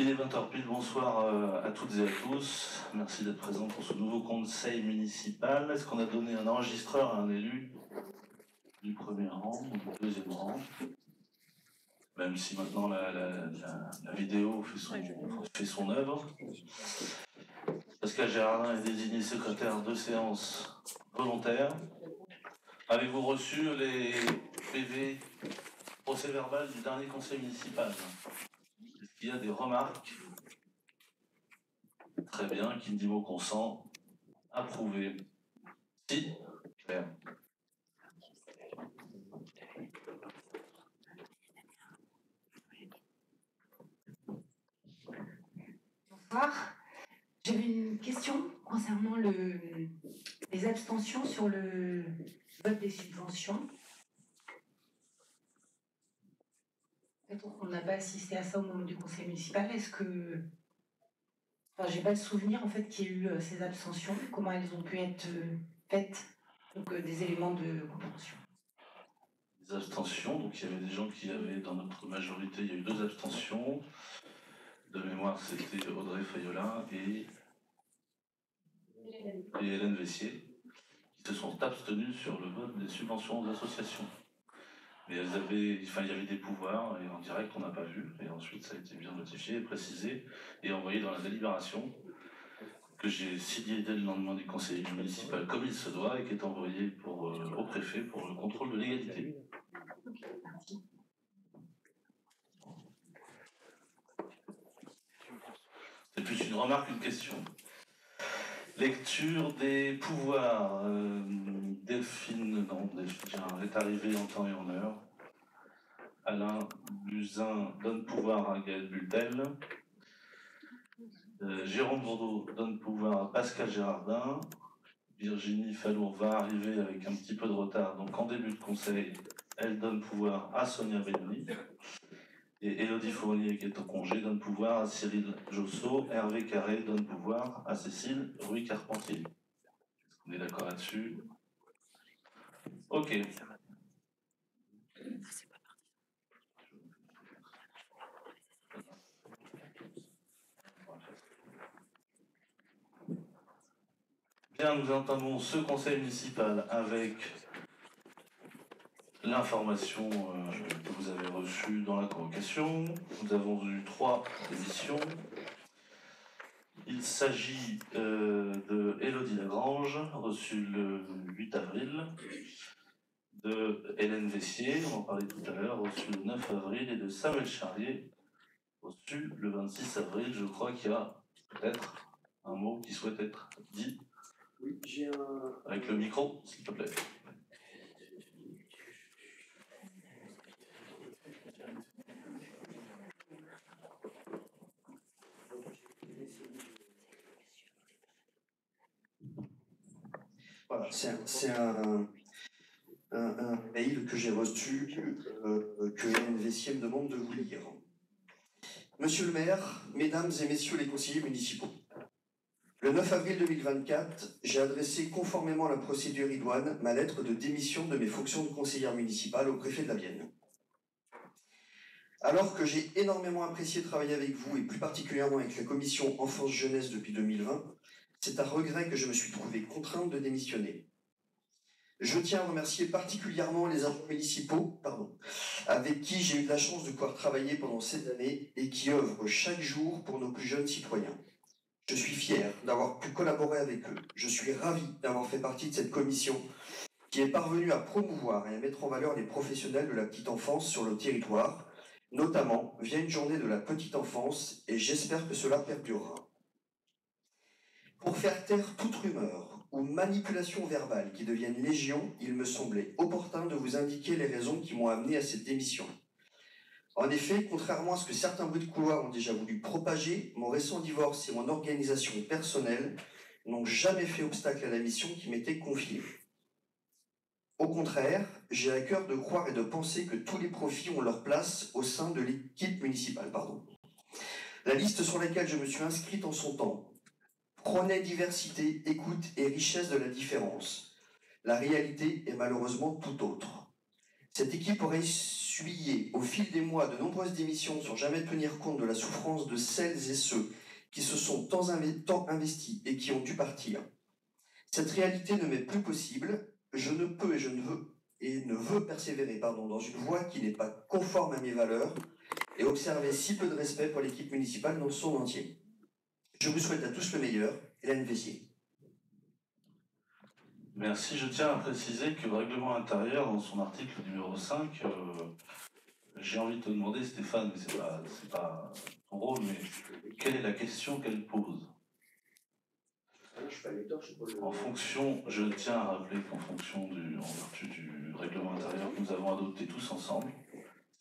Il est 20h pile, bonsoir à toutes et à tous. Merci d'être présents pour ce nouveau conseil municipal. Est-ce qu'on a donné un enregistreur à un élu du premier rang ou du deuxième rang? Même si maintenant la vidéo fait son œuvre. Pascal Gérardin est désigné secrétaire de séance volontaire. Avez-vous reçu les PV procès-verbal du dernier conseil municipal? Est-ce qu'il y a des remarques? Très bien, qui me dit mot consent. Approuvé. Si, Claire. Bonsoir. J'avais une question concernant les abstentions sur le vote des subventions. On n'a pas assisté à ça au moment du conseil municipal. Est-ce que... Enfin, j'ai pas le souvenir en fait qu'il y ait eu ces abstentions. Comment elles ont pu être faites? Donc des éléments de compréhension. Des abstentions, donc il y avait des gens qui avaient, dans notre majorité, il y a eu 2 abstentions. De mémoire, c'était Audrey Fayola et Hélène Vessier, qui se sont abstenus sur le vote des subventions aux associations. Mais il y avait des pouvoirs, et en direct, on n'a pas vu. Et ensuite, ça a été bien notifié, précisé, et envoyé dans la délibération, que j'ai signé dès le lendemain du conseil municipal comme il se doit, et qui est envoyé au préfet pour le contrôle de légalité. C'est plus une remarque qu'une question. Lecture des pouvoirs. Delphine est arrivée en temps et en heure. Alain Buzyn donne pouvoir à Gaël Bultel. Jérôme Bourdeau donne pouvoir à Pascal Gérardin. Virginie Fallour va arriver avec un petit peu de retard, donc en début de conseil, elle donne pouvoir à Sonia Belloni. Et Élodie Fournier, qui est en congé, donne pouvoir à Cyril Josso. Hervé Carré donne pouvoir à Cécile Ruy-Carpentier. On est d'accord là-dessus? Ok. Bien, nous entamons ce conseil municipal avec l'information que vous avez reçue dans la convocation. Nous avons eu 3 émissions. Il s'agit de Élodie Lagrange, reçue le 8 avril, de Hélène Vessier, on en parlait tout à l'heure, reçue le 9 avril, et de Samuel Charrier, reçu le 26 avril. Je crois qu'il y a peut-être un mot qui souhaite être dit. Oui, j'ai un... Avec le micro, s'il te plaît. Voilà, c'est un mail que j'ai reçu, que Hélène Vessier me demande de vous lire. Monsieur le maire, mesdames et messieurs les conseillers municipaux, le 9 avril 2024, j'ai adressé conformément à la procédure idoine ma lettre de démission de mes fonctions de conseillère municipale au préfet de la Vienne. Alors que j'ai énormément apprécié travailler avec vous et plus particulièrement avec la commission enfance-jeunesse depuis 2020, c'est à regret que je me suis trouvé contrainte de démissionner. Je tiens à remercier particulièrement les agents municipaux, avec qui j'ai eu de la chance de pouvoir travailler pendant cette année et qui œuvrent chaque jour pour nos plus jeunes citoyens. Je suis fier d'avoir pu collaborer avec eux. Je suis ravi d'avoir fait partie de cette commission qui est parvenue à promouvoir et à mettre en valeur les professionnels de la petite enfance sur le territoire, notamment via une journée de la petite enfance, et j'espère que cela perdurera. Pour faire taire toute rumeur ou manipulation verbale qui devienne légion, il me semblait opportun de vous indiquer les raisons qui m'ont amené à cette démission. En effet, contrairement à ce que certains bruits de couloir ont déjà voulu propager, mon récent divorce et mon organisation personnelle n'ont jamais fait obstacle à la mission qui m'était confiée. Au contraire, j'ai à cœur de croire et de penser que tous les profils ont leur place au sein de l'équipe municipale. La liste sur laquelle je me suis inscrite en son temps prônait diversité, écoute et richesse de la différence. La réalité est malheureusement tout autre. Cette équipe aurait subiez au fil des mois de nombreuses démissions sans jamais tenir compte de la souffrance de celles et ceux qui se sont tant investis et qui ont dû partir. Cette réalité ne m'est plus possible. Je ne peux et ne veux persévérer dans une voie qui n'est pas conforme à mes valeurs et observer si peu de respect pour l'équipe municipale dans son entier. Je vous souhaite à tous le meilleur. Hélène Vessier. Merci. Je tiens à préciser que le règlement intérieur, dans son article numéro 5, j'ai envie de te demander, Stéphane, mais c'est pas ton rôle, mais quelle est la question qu'elle pose? En fonction, je tiens à rappeler qu'en vertu du règlement intérieur que nous avons adopté tous ensemble,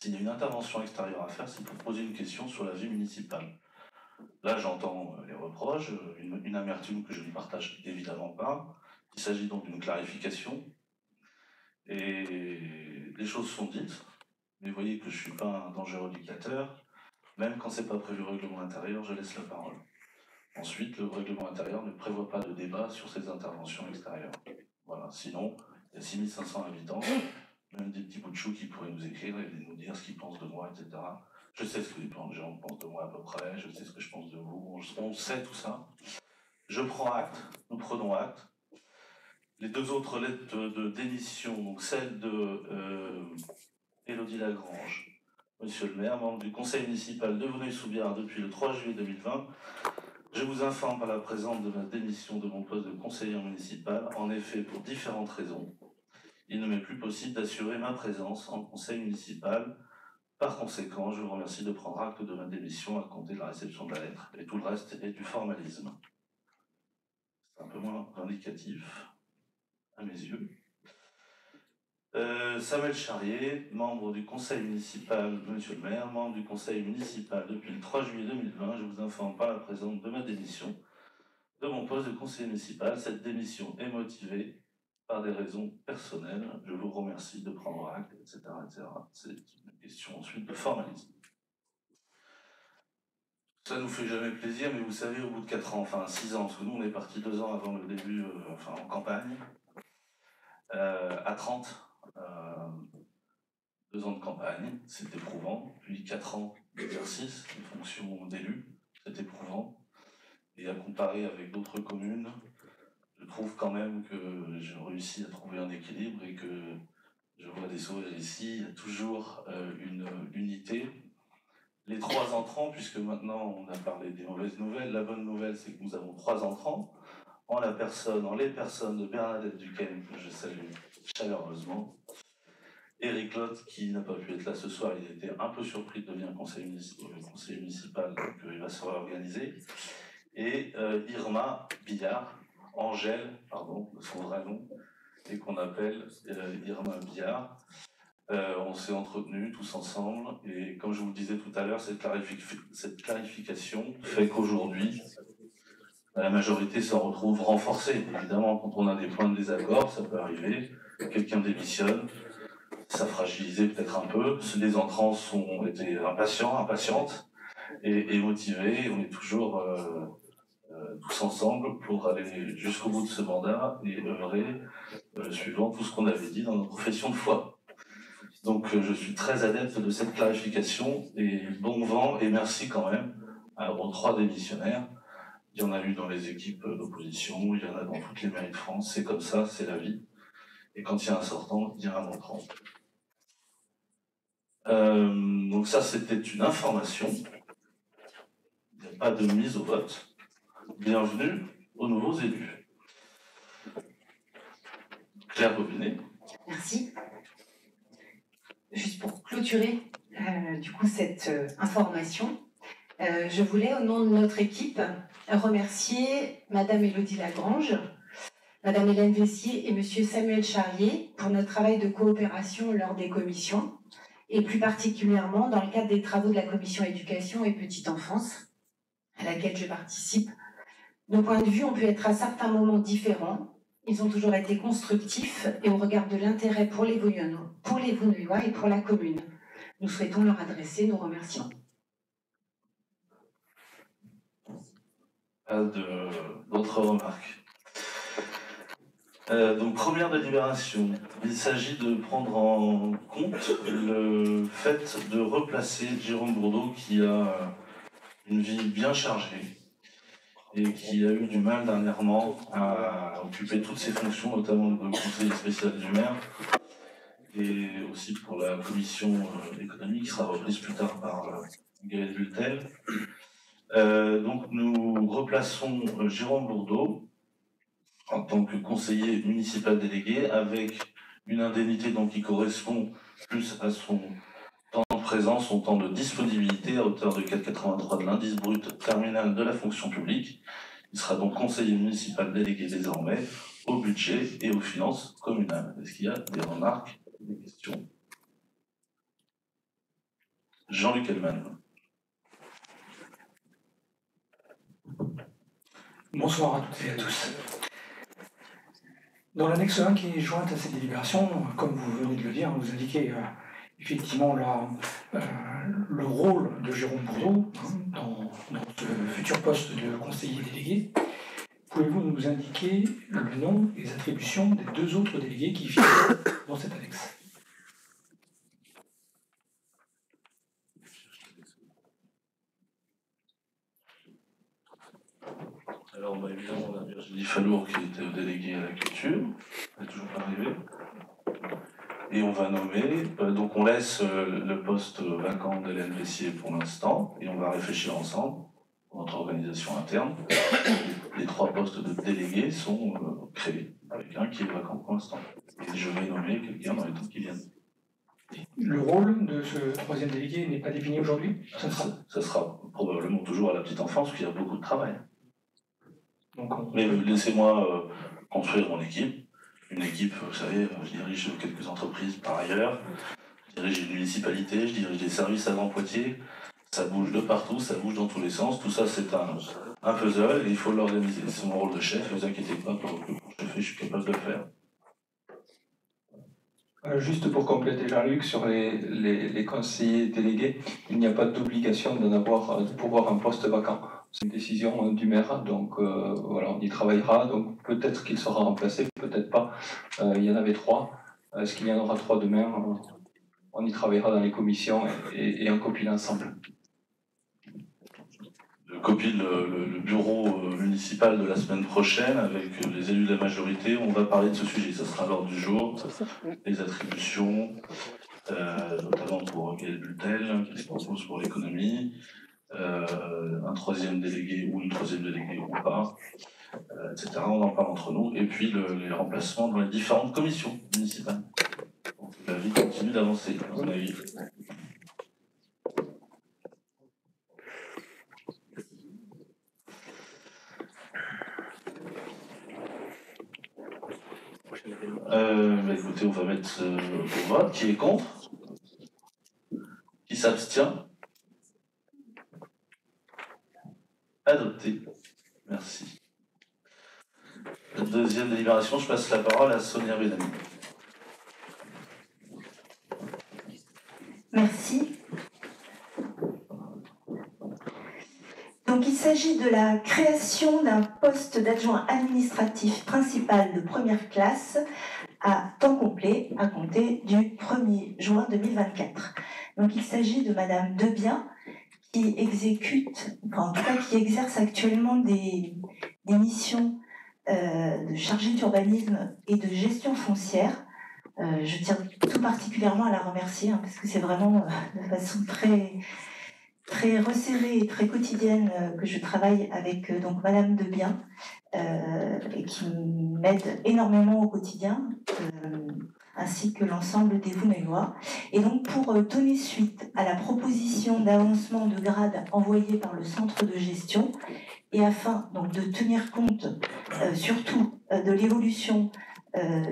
s'il y a une intervention extérieure à faire, c'est pour poser une question sur la vie municipale. Là, j'entends les reproches, une amertume que je ne partage évidemment pas. Il s'agit donc d'une clarification. Et les choses sont dites, mais vous voyez que je ne suis pas un dangereux dictateur. Même quand ce n'est pas prévu au règlement intérieur, je laisse la parole. Ensuite, le règlement intérieur ne prévoit pas de débat sur ces interventions extérieures. Voilà. Sinon, il y a 6500 habitants, même des petits bouts de chou qui pourraient nous écrire et nous dire ce qu'ils pensent de moi, etc. Je sais ce que les gens pensent de moi à peu près, je sais ce que je pense de vous, on sait tout ça. Je prends acte, nous prenons acte. Les deux autres lettres de démission, donc celle de Élodie Lagrange, Monsieur le maire, membre du conseil municipal de Vouneuil-sous-Biard depuis le 3 juillet 2020, je vous informe par la présente de ma démission de mon poste de conseiller municipal. En effet, pour différentes raisons, il ne m'est plus possible d'assurer ma présence en conseil municipal. Par conséquent, je vous remercie de prendre acte de ma démission à compter de la réception de la lettre. Et tout le reste est du formalisme. C'est un peu moins vindicatif, à mes yeux. Samuel Charrier, membre du conseil municipal, monsieur le maire, membre du conseil municipal depuis le 3 juillet 2020, je vous informe par la présente de ma démission de mon poste de conseiller municipal. Cette démission est motivée par des raisons personnelles. Je vous remercie de prendre acte, etc. etc. C'est une question ensuite de formalisme. Ça nous fait jamais plaisir, mais vous savez, au bout de 4 ans, enfin 6 ans, parce que nous on est parti 2 ans avant le début, en campagne, à 30, 2 ans de campagne, c'est éprouvant, puis 4 ans d'exercice, de fonction d'élu, c'est éprouvant. Et à comparer avec d'autres communes, je trouve quand même que j'ai réussi à trouver un équilibre et que je vois des sauvages ici, il y a toujours une unité. Les 3 entrants, puisque maintenant on a parlé des mauvaises nouvelles, la bonne nouvelle c'est que nous avons 3 entrants, en les personnes de Bernadette Duquesne, que je salue chaleureusement, Éric Lotte, qui n'a pas pu être là ce soir, il a été un peu surpris de devenir conseiller municipal, donc il va se réorganiser, et Irma Billard, Angèle, pardon, son vrai nom, et qu'on appelle Irma Billard. On s'est entretenus tous ensemble, et comme je vous le disais tout à l'heure, cette clarification fait qu'aujourd'hui, la majorité s'en retrouve renforcée. Évidemment, quand on a des points de désaccord, ça peut arriver, quelqu'un démissionne, ça fragilisait peut-être un peu. Les entrants ont été impatientes et motivés. On est toujours tous ensemble pour aller jusqu'au bout de ce mandat et œuvrer suivant tout ce qu'on avait dit dans notre profession de foi. Donc je suis très adepte de cette clarification et bon vent et merci quand même aux 3 démissionnaires. Il y en a eu dans les équipes d'opposition, il y en a dans toutes les mairies de France, c'est comme ça, c'est la vie. Et quand il y a un sortant, il y a un entrant. Donc ça, c'était une information. Il n'y a pas de mise au vote. Bienvenue aux nouveaux élus. Claire Bobinet. Merci. Juste pour clôturer du coup cette information, je voulais au nom de notre équipe remercier Madame Élodie Lagrange, Madame Hélène Vessier et Monsieur Samuel Charrier pour notre travail de coopération lors des commissions et plus particulièrement dans le cadre des travaux de la commission éducation et petite enfance à laquelle je participe. Nos points de vue ont pu être à certains moments différents. Ils ont toujours été constructifs et au regard de l'intérêt pour les Vouneuillois et pour la commune. Nous souhaitons leur adresser nos remerciements. Pas d'autres remarques. Donc première délibération, il s'agit de prendre en compte le fait de replacer Jérôme Bourdeau qui a une vie bien chargée et qui a eu du mal dernièrement à occuper toutes ses fonctions, notamment de conseiller spécial du maire et aussi pour la commission économique qui sera reprise plus tard par Gaël Bultel. Donc nous replaçons Jérôme Bourdeau en tant que conseiller municipal délégué avec une indemnité donc, qui correspond plus à son temps de présence, son temps de disponibilité à hauteur de 4,83 de l'indice brut terminal de la fonction publique. Il sera donc conseiller municipal délégué désormais au budget et aux finances communales. Est-ce qu'il y a des remarques, des questions? Jean-Luc Hellman. Bonsoir à toutes et à tous. Dans l'annexe 1 qui est jointe à cette délibération, comme vous venez de le dire, vous indiquez effectivement le rôle de Jérôme Bourdeau dans ce futur poste de conseiller délégué. Pouvez-vous nous indiquer le nom et les attributions des deux autres délégués qui figurent dans cette annexe? Alors, évidemment, on a Virginie Fallour qui était déléguée à la culture, elle n'est toujours pas arrivée. Et on va nommer, donc on laisse le poste vacant d'Hélène Vessier pour l'instant, et on va réfléchir ensemble, pour notre organisation interne. Les 3 postes de délégués sont créés, avec un qui est vacant pour l'instant. Et je vais nommer quelqu'un dans les temps qui viennent. Le rôle de ce 3e délégué n'est pas défini aujourd'hui? Ça sera probablement toujours à la petite enfance, parce qu'il y a beaucoup de travail. Donc Mais laissez-moi construire mon équipe. Une équipe, vous savez, je dirige quelques entreprises par ailleurs, je dirige une municipalité, je dirige des services à Grand Poitiers, ça bouge de partout, ça bouge dans tous les sens, tout ça c'est un puzzle et il faut l'organiser. C'est mon rôle de chef, ne vous inquiétez pas, pour le coup, je suis capable de le faire. Juste pour compléter Jean-Luc, sur les conseillers délégués, il n'y a pas d'obligation de pouvoir un poste vacant. C'est une décision du maire, donc voilà, on y travaillera. Donc peut-être qu'il sera remplacé, peut-être pas. Il y en avait 3. Est-ce qu'il y en aura 3 demain? On y travaillera dans les commissions et en copie l'ensemble. Je copie le bureau municipal de la semaine prochaine avec les élus de la majorité. On va parler de ce sujet, ça sera à l'ordre du jour. Les attributions, notamment pour Gaël Bultel, qui se propose pour l'économie, un 3e délégué ou une 3e déléguée ou pas, etc. On en parle entre nous. Et puis les remplacements dans les différentes commissions municipales. Donc, la vie continue d'avancer, à mon avis. Écoutez, on va mettre au vote. Qui est contre? Qui s'abstient? Adopté. Merci. La 2e délibération, je passe la parole à Sonia Benami. Merci. Donc il s'agit de la création d'un poste d'adjoint administratif principal de première classe à temps complet à compter du 1er juin 2024. Donc il s'agit de Madame Debien qui qui exerce actuellement des missions de chargée d'urbanisme et de gestion foncière. Je tiens tout particulièrement à la remercier parce que c'est vraiment de façon très resserrée et très quotidienne que je travaille avec donc Madame Debien et qui m'aide énormément au quotidien, ainsi que l'ensemble des Vouneuillois. Et donc pour donner suite à la proposition d'avancement de grade envoyée par le centre de gestion, et afin donc de tenir compte surtout de l'évolution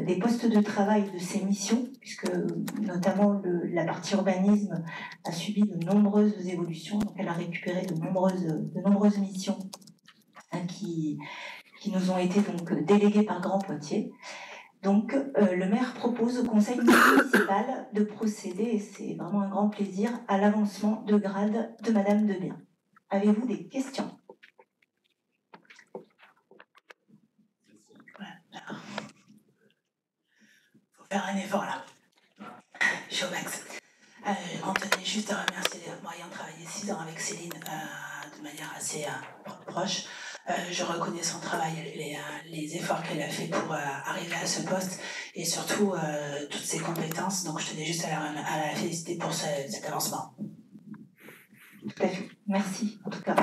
des postes de travail de ces missions, puisque notamment la partie urbanisme a subi de nombreuses évolutions, donc elle a récupéré de nombreuses missions qui nous ont été donc déléguées par Grand Poitiers. Donc le maire propose au conseil municipal de procéder, et c'est vraiment un grand plaisir, à l'avancement de grade de Madame Debien. Avez-vous des questions? faire un effort là. Je suis au max. On tenait juste à remercier, moi ayant travaillé 6 ans avec Céline de manière assez proche, je reconnais son travail, les efforts qu'elle a fait pour arriver à ce poste et surtout toutes ses compétences. Donc je tenais juste à la féliciter pour cet avancement. Tout à fait. Merci en tout cas.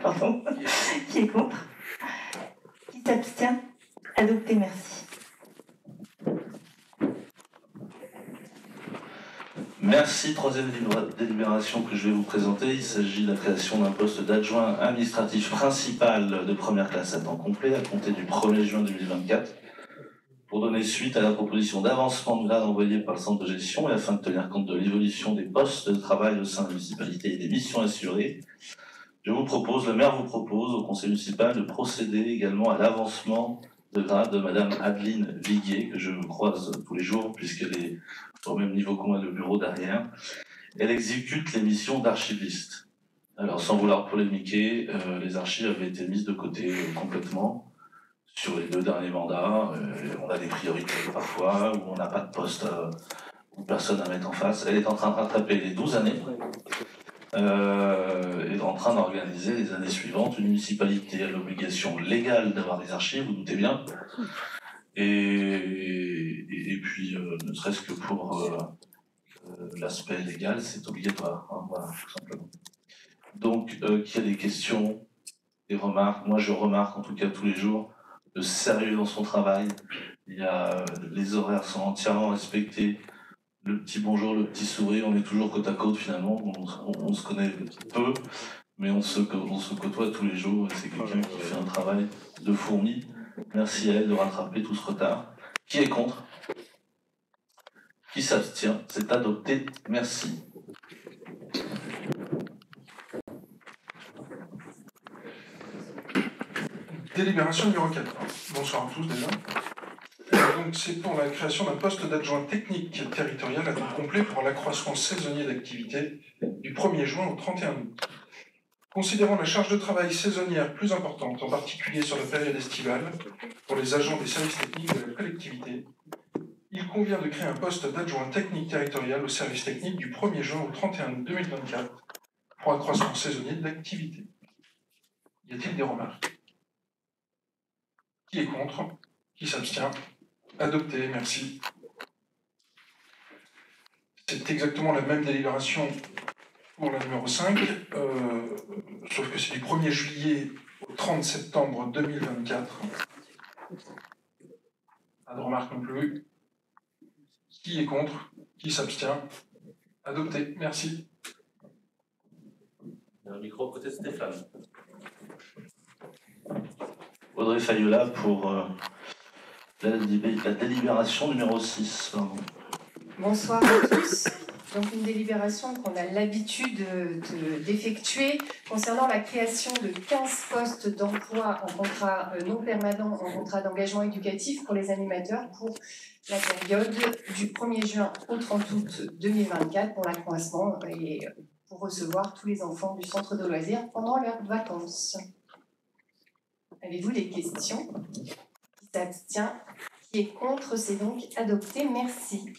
Pardon. Qui est contre? Qui s'abstient? Adopté, merci. Merci. Troisième délibération que je vais vous présenter. Il s'agit de la création d'un poste d'adjoint administratif principal de première classe à temps complet à compter du 1er juin 2024 pour donner suite à la proposition d'avancement de grade envoyée par le centre de gestion et afin de tenir compte de l'évolution des postes de travail au sein de la municipalité et des missions assurées. Le maire vous propose au conseil municipal de procéder également à l'avancement de grade de Madame Adeline Viguier, que je croise tous les jours puisqu'elle est au même niveau que moi de bureau derrière. Elle exécute les missions d'archiviste. Alors sans vouloir polémiquer, les archives avaient été mises de côté complètement sur les 2 derniers mandats. On a des priorités parfois, où on n'a pas de poste ou personne à mettre en face. Elle est en train de rattraper les 12 années. Est en train d'organiser les années suivantes. Une municipalité a l'obligation légale d'avoir des archives, vous doutez bien. Et puis, ne serait-ce que pour l'aspect légal, c'est obligatoire. Hein, voilà, tout simplement. Donc, qu'il y a des questions, des remarques. Moi, je remarque, en tout cas tous les jours, le sérieux dans son travail. Les horaires sont entièrement respectés. Le petit bonjour, le petit sourire, on est toujours côte à côte finalement, on se connaît peu, mais on se côtoie tous les jours et c'est quelqu'un qui fait un travail de fourmi. Merci à elle de rattraper tout ce retard. Qui est contre? Qui s'abstient? C'est adopté. Merci. Délibération numéro 4. Bonsoir à tous déjà. Donc c'est pour la création d'un poste d'adjoint technique territorial à temps complet pour l'accroissement saisonnier d'activité du 1er juin au 31 août. Considérant la charge de travail saisonnière plus importante, en particulier sur la période estivale, pour les agents des services techniques de la collectivité, il convient de créer un poste d'adjoint technique territorial au service technique du 1er juin au 31 août 2024 pour accroissement saisonnier d'activité. Y a-t-il des remarques? Qui est contre? Qui s'abstient? Adopté, merci. C'est exactement la même délibération pour la numéro 5, sauf que c'est du 1er juillet au 30 septembre 2024. Pas de remarque non plus. Qui est contre? Qui s'abstient? Adopté, merci. Un micro côté Stéphane. Audrey Fayola pour la délibération numéro 6. Pardon. Bonsoir à tous. Donc une délibération qu'on a l'habitude d'effectuer concernant la création de 15 postes d'emploi en contrat non permanent, en contrat d'engagement éducatif pour les animateurs pour la période du 1er juin au 30 août 2024 pour l'accroissement et pour recevoir tous les enfants du centre de loisirs pendant leurs vacances. Avez-vous des questions? Qui s'abstient? Qui est contre? C'est donc adopté. Merci.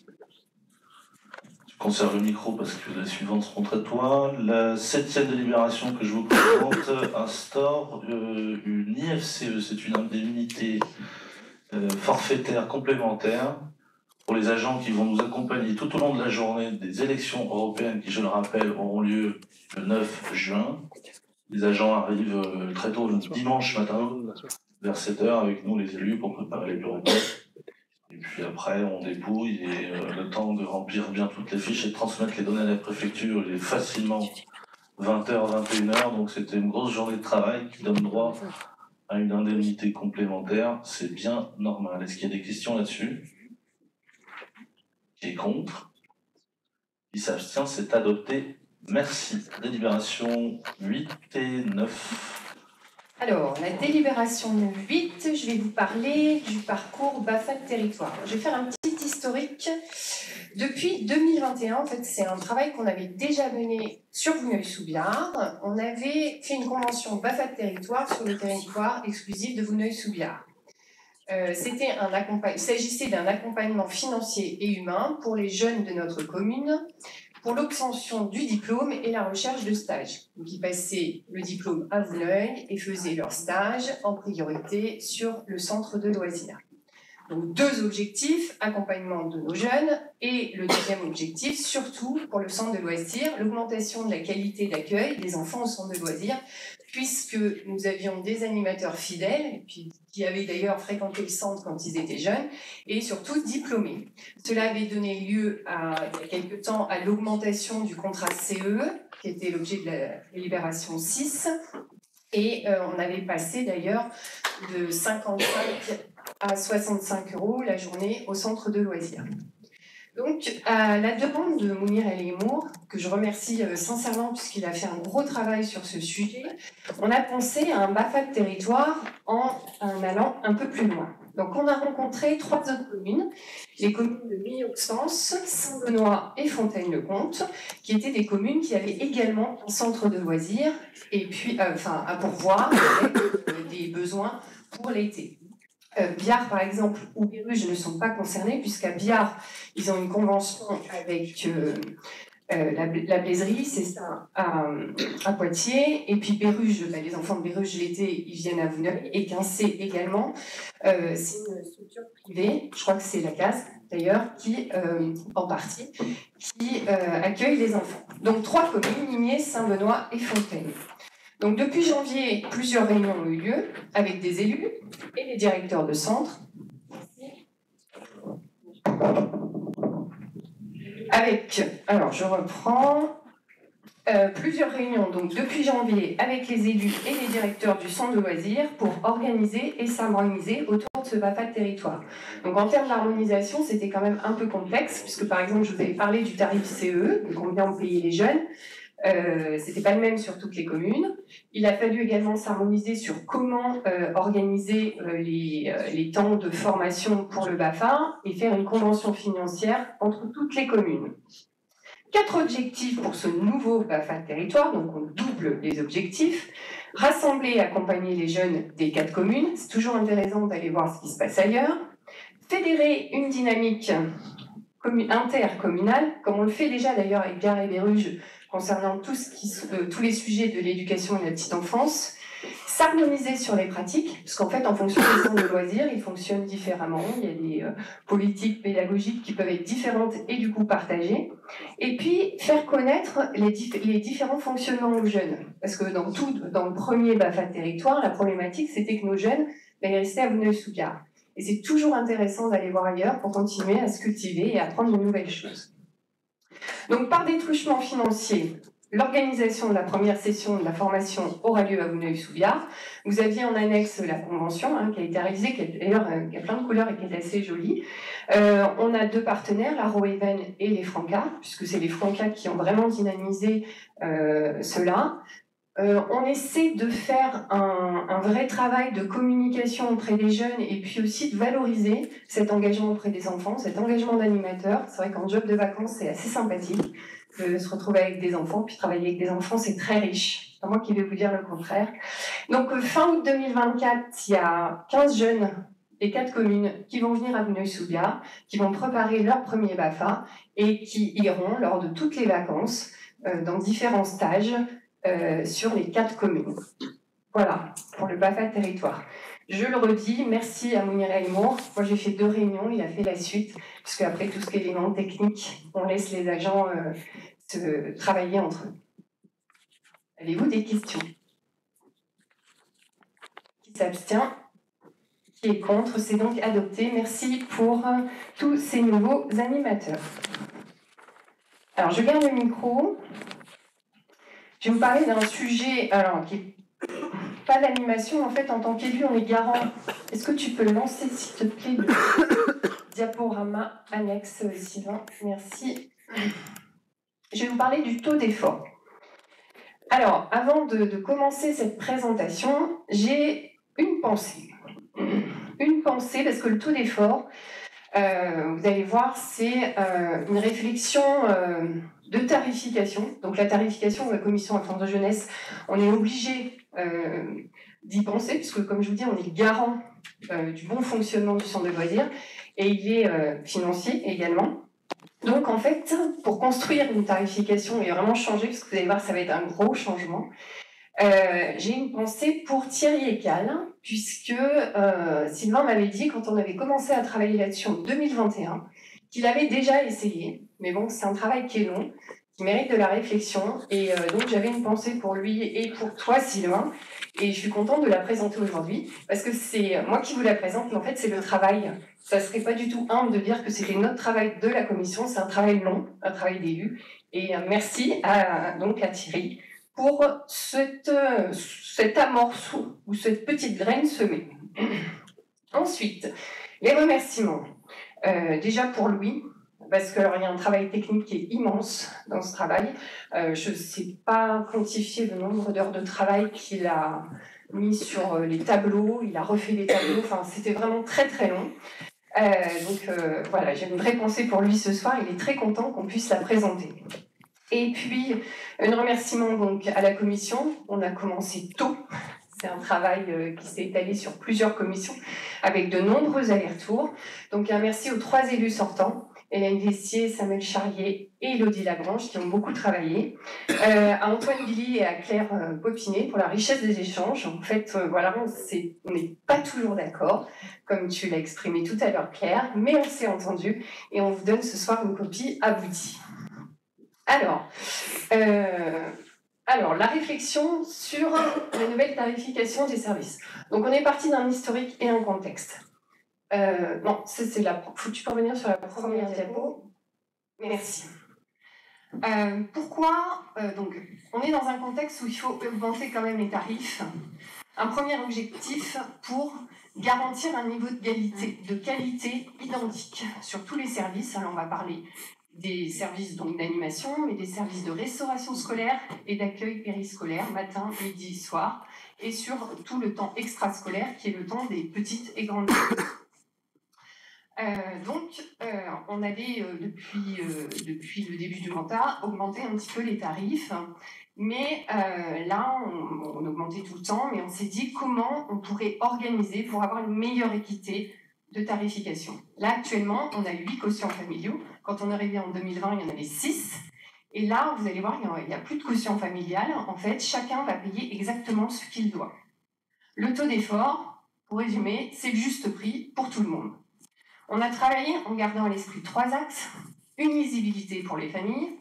Tu conserves le micro parce que les suivantes seront à toi. La 7e délibération que je vous présente instaure une IFCE, c'est une indemnité forfaitaire complémentaire pour les agents qui vont nous accompagner tout au long de la journée des élections européennes qui, je le rappelle, auront lieu le 9 juin. Les agents arrivent très tôt le dimanche matin, vers 7h, avec nous les élus pour préparer les bureaux de vote. Et puis après, on dépouille et le temps de remplir bien toutes les fiches et de transmettre les données à la préfecture, il est facilement 20h, 21h. Donc c'était une grosse journée de travail qui donne droit à une indemnité complémentaire. C'est bien normal. Est-ce qu'il y a des questions là-dessus? Qui est contre? Qui s'abstient? C'est adopté. Merci. Délibération 8 et 9. Alors, la délibération 8, je vais vous parler du parcours BAFA de territoire. Je vais faire un petit historique Depuis 2021, en fait, c'est un travail qu'on avait déjà mené sur Vouneuil-sous-Biard. On avait fait une convention BAFA de territoire sur le territoire exclusif de Vouneuil-sous-Biard. Il s'agissait d'un accompagnement financier et humain pour les jeunes de notre commune, pour l'obtention du diplôme et la recherche de stage. Donc, ils passaient le diplôme à Vouneuil et faisaient leur stage en priorité sur le centre de loisirs. Donc, 2 objectifs, accompagnement de nos jeunes, et le deuxième objectif, surtout pour le centre de loisirs, l'augmentation de la qualité d'accueil des enfants au centre de loisirs, puisque nous avions des animateurs fidèles, et puis, qui avaient d'ailleurs fréquenté le centre quand ils étaient jeunes, et surtout diplômés. Cela avait donné lieu, il y a quelque temps, à l'augmentation du contrat CE, qui était l'objet de la délibération 6, et on avait passé d'ailleurs de 55 à 65 € la journée au centre de loisirs. Donc, à la demande de Mounir El Aimour, que je remercie sincèrement puisqu'il a fait un gros travail sur ce sujet, on a pensé à un BAFA de territoire en allant un peu plus loin. Donc, on a rencontré 3 autres communes, les communes de Millau-Sens, Saint-Benoît et Fontaine-le-Comte, qui étaient des communes qui avaient également un centre de loisirs et puis, à pourvoir avec des besoins pour l'été. Biard, par exemple, ou Béruges ne sont pas concernés, puisqu'à Biard, ils ont une convention avec la Blaiserie, c'est ça, à Poitiers, et puis Béruges, les enfants de Béruges l'été, ils viennent à Vouneuil, et Quincé également, c'est une structure privée, je crois que c'est la CASE d'ailleurs, qui, en partie, qui accueille les enfants. Donc 3 communes, Ligné, Saint-Benoît et Fontaine. Donc depuis janvier, plusieurs réunions ont eu lieu avec des élus et des directeurs de centre. Alors je reprends, plusieurs réunions donc depuis janvier avec les élus et les directeurs du centre de loisirs pour organiser et s'harmoniser autour de ce BAFA de territoire. Donc en termes d'harmonisation, c'était quand même un peu complexe, puisque par exemple, je vous avais parlé du tarif CE, de combien on payait les jeunes. C'était pas le même sur toutes les communes. Il a fallu également s'harmoniser sur comment organiser les temps de formation pour le BAFA et faire une convention financière entre toutes les communes. 4 objectifs pour ce nouveau BAFA de territoire, donc on double les objectifs. Rassembler et accompagner les jeunes des 4 communes, c'est toujours intéressant d'aller voir ce qui se passe ailleurs. Fédérer une dynamique intercommunale, comme on le fait déjà d'ailleurs avec Biard et Béruges, concernant tous les sujets de l'éducation et de la petite enfance, s'harmoniser sur les pratiques, parce qu'en fait, en fonction des centres de loisirs, ils fonctionnent différemment. Il y a des politiques pédagogiques qui peuvent être différentes et du coup partagées. Et puis, faire connaître les différents fonctionnements aux jeunes. Parce que dans le premier BAFA de territoire, la problématique, c'était que nos jeunes ils restaient à Vouneuil-sous-Biard. Et c'est toujours intéressant d'aller voir ailleurs pour continuer à se cultiver et à apprendre de nouvelles choses. Donc, par des truchements financiers, l'organisation de la première session de la formation aura lieu à Vouneuil-sous-Biard. Vous aviez en annexe la convention qui a été réalisée, qui a plein de couleurs et qui est assez jolie. On a 2 partenaires, la Roeven et les Francas, puisque c'est les Francas qui ont vraiment dynamisé cela. On essaie de faire un vrai travail de communication auprès des jeunes et puis aussi de valoriser cet engagement auprès des enfants, cet engagement d'animateur. C'est vrai qu'en job de vacances, c'est assez sympathique de se retrouver avec des enfants, puis travailler avec des enfants, c'est très riche. C'est pas moi qui vais vous dire le contraire. Donc fin août 2024, il y a 15 jeunes des 4 communes qui vont venir à Vouneuil-sous-Biard, qui vont préparer leur premier BAFA et qui iront lors de toutes les vacances dans différents stages sur les 4 communes. Voilà, pour le BAFA territoire. Je le redis, merci à Mounir El Aimour. Moi, j'ai fait 2 réunions, il a fait la suite, puisque après tout ce qui est éléments techniques, on laisse les agents se travailler entre eux. Avez-vous des questions? Qui s'abstient? Qui est contre? C'est donc adopté. Merci pour tous ces nouveaux animateurs. Alors, je garde le micro. Je vais vous parler d'un sujet qui n'est pas l'animation. En fait, en tant qu'élu, on est garant. Est-ce que tu peux lancer, s'il te plaît, le diaporama annexe, Sylvain? Merci. Je vais vous parler du taux d'effort. Alors, avant de commencer cette présentation, j'ai une pensée. Une pensée, parce que le taux d'effort, vous allez voir, c'est une réflexion de tarification. Donc la tarification de la commission enfance de jeunesse, on est obligé d'y penser, puisque comme je vous dis, on est garant du bon fonctionnement du centre de loisirs, et il est financier également. Donc en fait, pour construire une tarification et vraiment changer, parce que vous allez voir, ça va être un gros changement, j'ai une pensée pour Thierry Ecal, puisque Sylvain m'avait dit, quand on avait commencé à travailler là-dessus en 2021, qu'il avait déjà essayé, mais bon, c'est un travail qui est long, qui mérite de la réflexion, et donc j'avais une pensée pour lui et pour toi, Sylvain, et je suis contente de la présenter aujourd'hui, parce que c'est moi qui vous la présente, mais en fait c'est le travail. Ça ne serait pas du tout humble de dire que c'était notre travail de la commission, c'est un travail long, un travail d'élu, et merci donc à Thierry pour cette amorce ou cette petite graine semée. Ensuite, les remerciements. Déjà pour Louis, parce qu'il y a un travail technique qui est immense dans ce travail. Je ne sais pas quantifier le nombre d'heures de travail qu'il a mis sur les tableaux, il a refait les tableaux, enfin c'était vraiment très très long. Voilà, j'ai une vraie pensée pour lui ce soir, il est très content qu'on puisse la présenter. Et puis, un remerciement donc à la commission. On a commencé tôt. C'est un travail qui s'est étalé sur plusieurs commissions avec de nombreux allers-retours. Donc, un merci aux 3 élus sortants, Hélène Vessier, Samuel Charrier et Elodie Lagrange, qui ont beaucoup travaillé. À Antoine Billy et à Claire Popinet pour la richesse des échanges. En fait, voilà, on n'est pas toujours d'accord, comme tu l'as exprimé tout à l'heure, Claire, mais on s'est entendu et on vous donne ce soir une copie aboutie. Alors, la réflexion sur la nouvelle tarification des services. Donc, on est parti d'un historique et un contexte. Non, c'est la... Tu peux revenir sur la première diapo. Merci. Pourquoi donc, on est dans un contexte où il faut augmenter quand même les tarifs. Un premier objectif pour garantir un niveau de qualité identique sur tous les services. Alors, on va parler des services d'animation, mais des services de restauration scolaire et d'accueil périscolaire, matin, midi, soir, et sur tout le temps extrascolaire, qui est le temps des petites et grandes écoles. On avait, depuis le début du mandat, augmenté un petit peu les tarifs, mais là, on augmentait tout le temps, mais on s'est dit comment on pourrait organiser pour avoir une meilleure équité de tarification. Là, actuellement, on a 8 quotients familiaux. Quand on est arrivé en 2020, il y en avait 6. Et là, vous allez voir, il n'y a plus de quotient familial. En fait, chacun va payer exactement ce qu'il doit. Le taux d'effort, pour résumer, c'est le juste prix pour tout le monde. On a travaillé en gardant à l'esprit 3 axes. Une lisibilité pour les familles,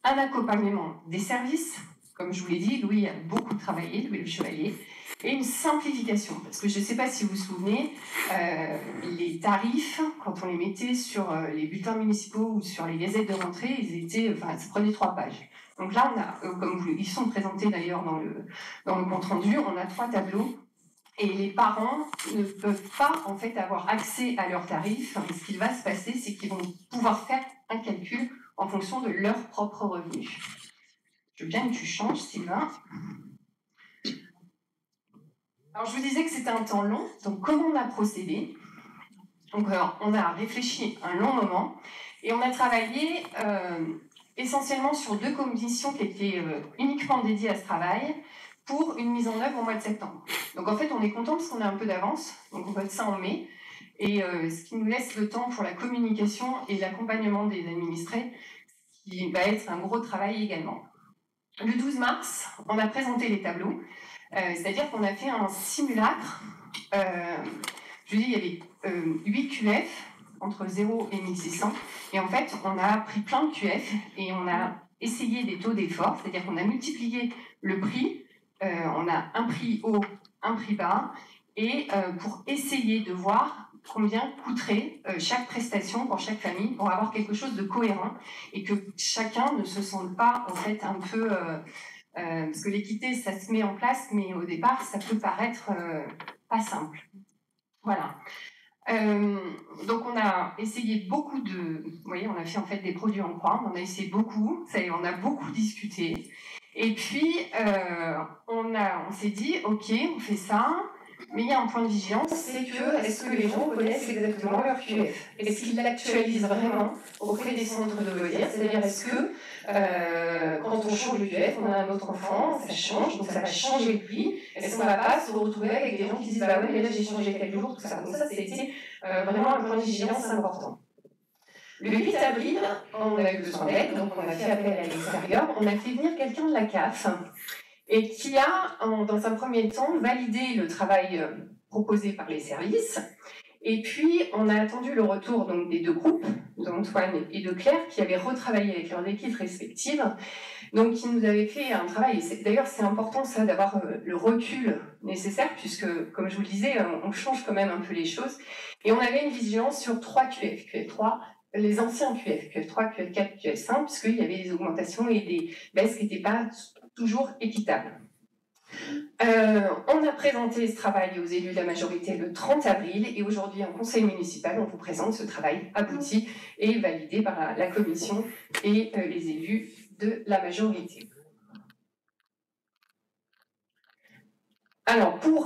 un accompagnement des services, comme je vous l'ai dit, Louis a beaucoup travaillé, Louis le Chevalier, et une simplification, parce que je ne sais pas si vous vous souvenez, les tarifs, quand on les mettait sur les bulletins municipaux ou sur les gazettes de rentrée, ça prenait 3 pages. Donc là, on a, ils sont présentés d'ailleurs dans le compte-rendu, on a 3 tableaux, et les parents ne peuvent pas en fait avoir accès à leurs tarifs. Ce qui va se passer, c'est qu'ils vont pouvoir faire un calcul en fonction de leurs propres revenus. Je veux bien que tu changes, Sylvain. Alors, je vous disais que c'était un temps long, donc comment on a procédé? Donc, on a réfléchi un long moment et on a travaillé essentiellement sur 2 commissions qui étaient uniquement dédiées à ce travail pour une mise en œuvre au mois de septembre. Donc, en fait, on est content parce qu'on a un peu d'avance, donc on vote ça en mai, et ce qui nous laisse le temps pour la communication et l'accompagnement des administrés, ce qui va être un gros travail également. Le 12 mars, on a présenté les tableaux. C'est-à-dire qu'on a fait un simulacre. Je dis, il y avait 8 QF entre 0 et 1600. Et en fait, on a pris plein de QF et on a essayé des taux d'effort. C'est-à-dire qu'on a multiplié le prix. On a un prix haut, un prix bas. Et pour essayer de voir combien coûterait chaque prestation pour chaque famille, pour avoir quelque chose de cohérent et que chacun ne se sente pas en fait un peu... parce que l'équité, ça se met en place, mais au départ, ça peut paraître pas simple. Voilà. Donc, on a essayé beaucoup de... Vous voyez, on a fait en fait des produits en croix, on a essayé beaucoup, on a beaucoup discuté. Et puis, on s'est dit, OK, on fait ça. Mais il y a un point de vigilance, c'est que est-ce que les gens connaissent exactement leur QF? Est-ce qu'ils l'actualisent vraiment auprès des centres de loisirs? C'est-à-dire, est-ce que quand on change de QF, on a un autre enfant, ça change, donc ça va changer de vie. Est-ce qu'on ne va pas se retrouver avec des gens qui disent bah ouais, mais là j'ai changé quelques jours, tout ça. Donc ça, c'était vraiment un point de vigilance important. Le 8 avril, on a eu besoin d'aide, donc on a fait appel à l'extérieur. On a fait venir quelqu'un de la CAF et qui a, dans un premier temps, validé le travail proposé par les services. Et puis, on a attendu le retour donc, des deux groupes, d'Antoine et de Claire, qui avaient retravaillé avec leurs équipes respectives. Donc, qui nous avaient fait un travail. D'ailleurs, c'est important, ça, d'avoir le recul nécessaire, puisque, comme je vous le disais, on change quand même un peu les choses. Et on avait une vigilance sur 3 QF. QF3, les anciens QF, QF3, QF4, QF5, puisqu'il y avait des augmentations et des baisses qui n'étaient pas toujours équitables. On a présenté ce travail aux élus de la majorité le 30 avril et aujourd'hui en conseil municipal, on vous présente ce travail abouti et validé par la commission et les élus de la majorité. Alors on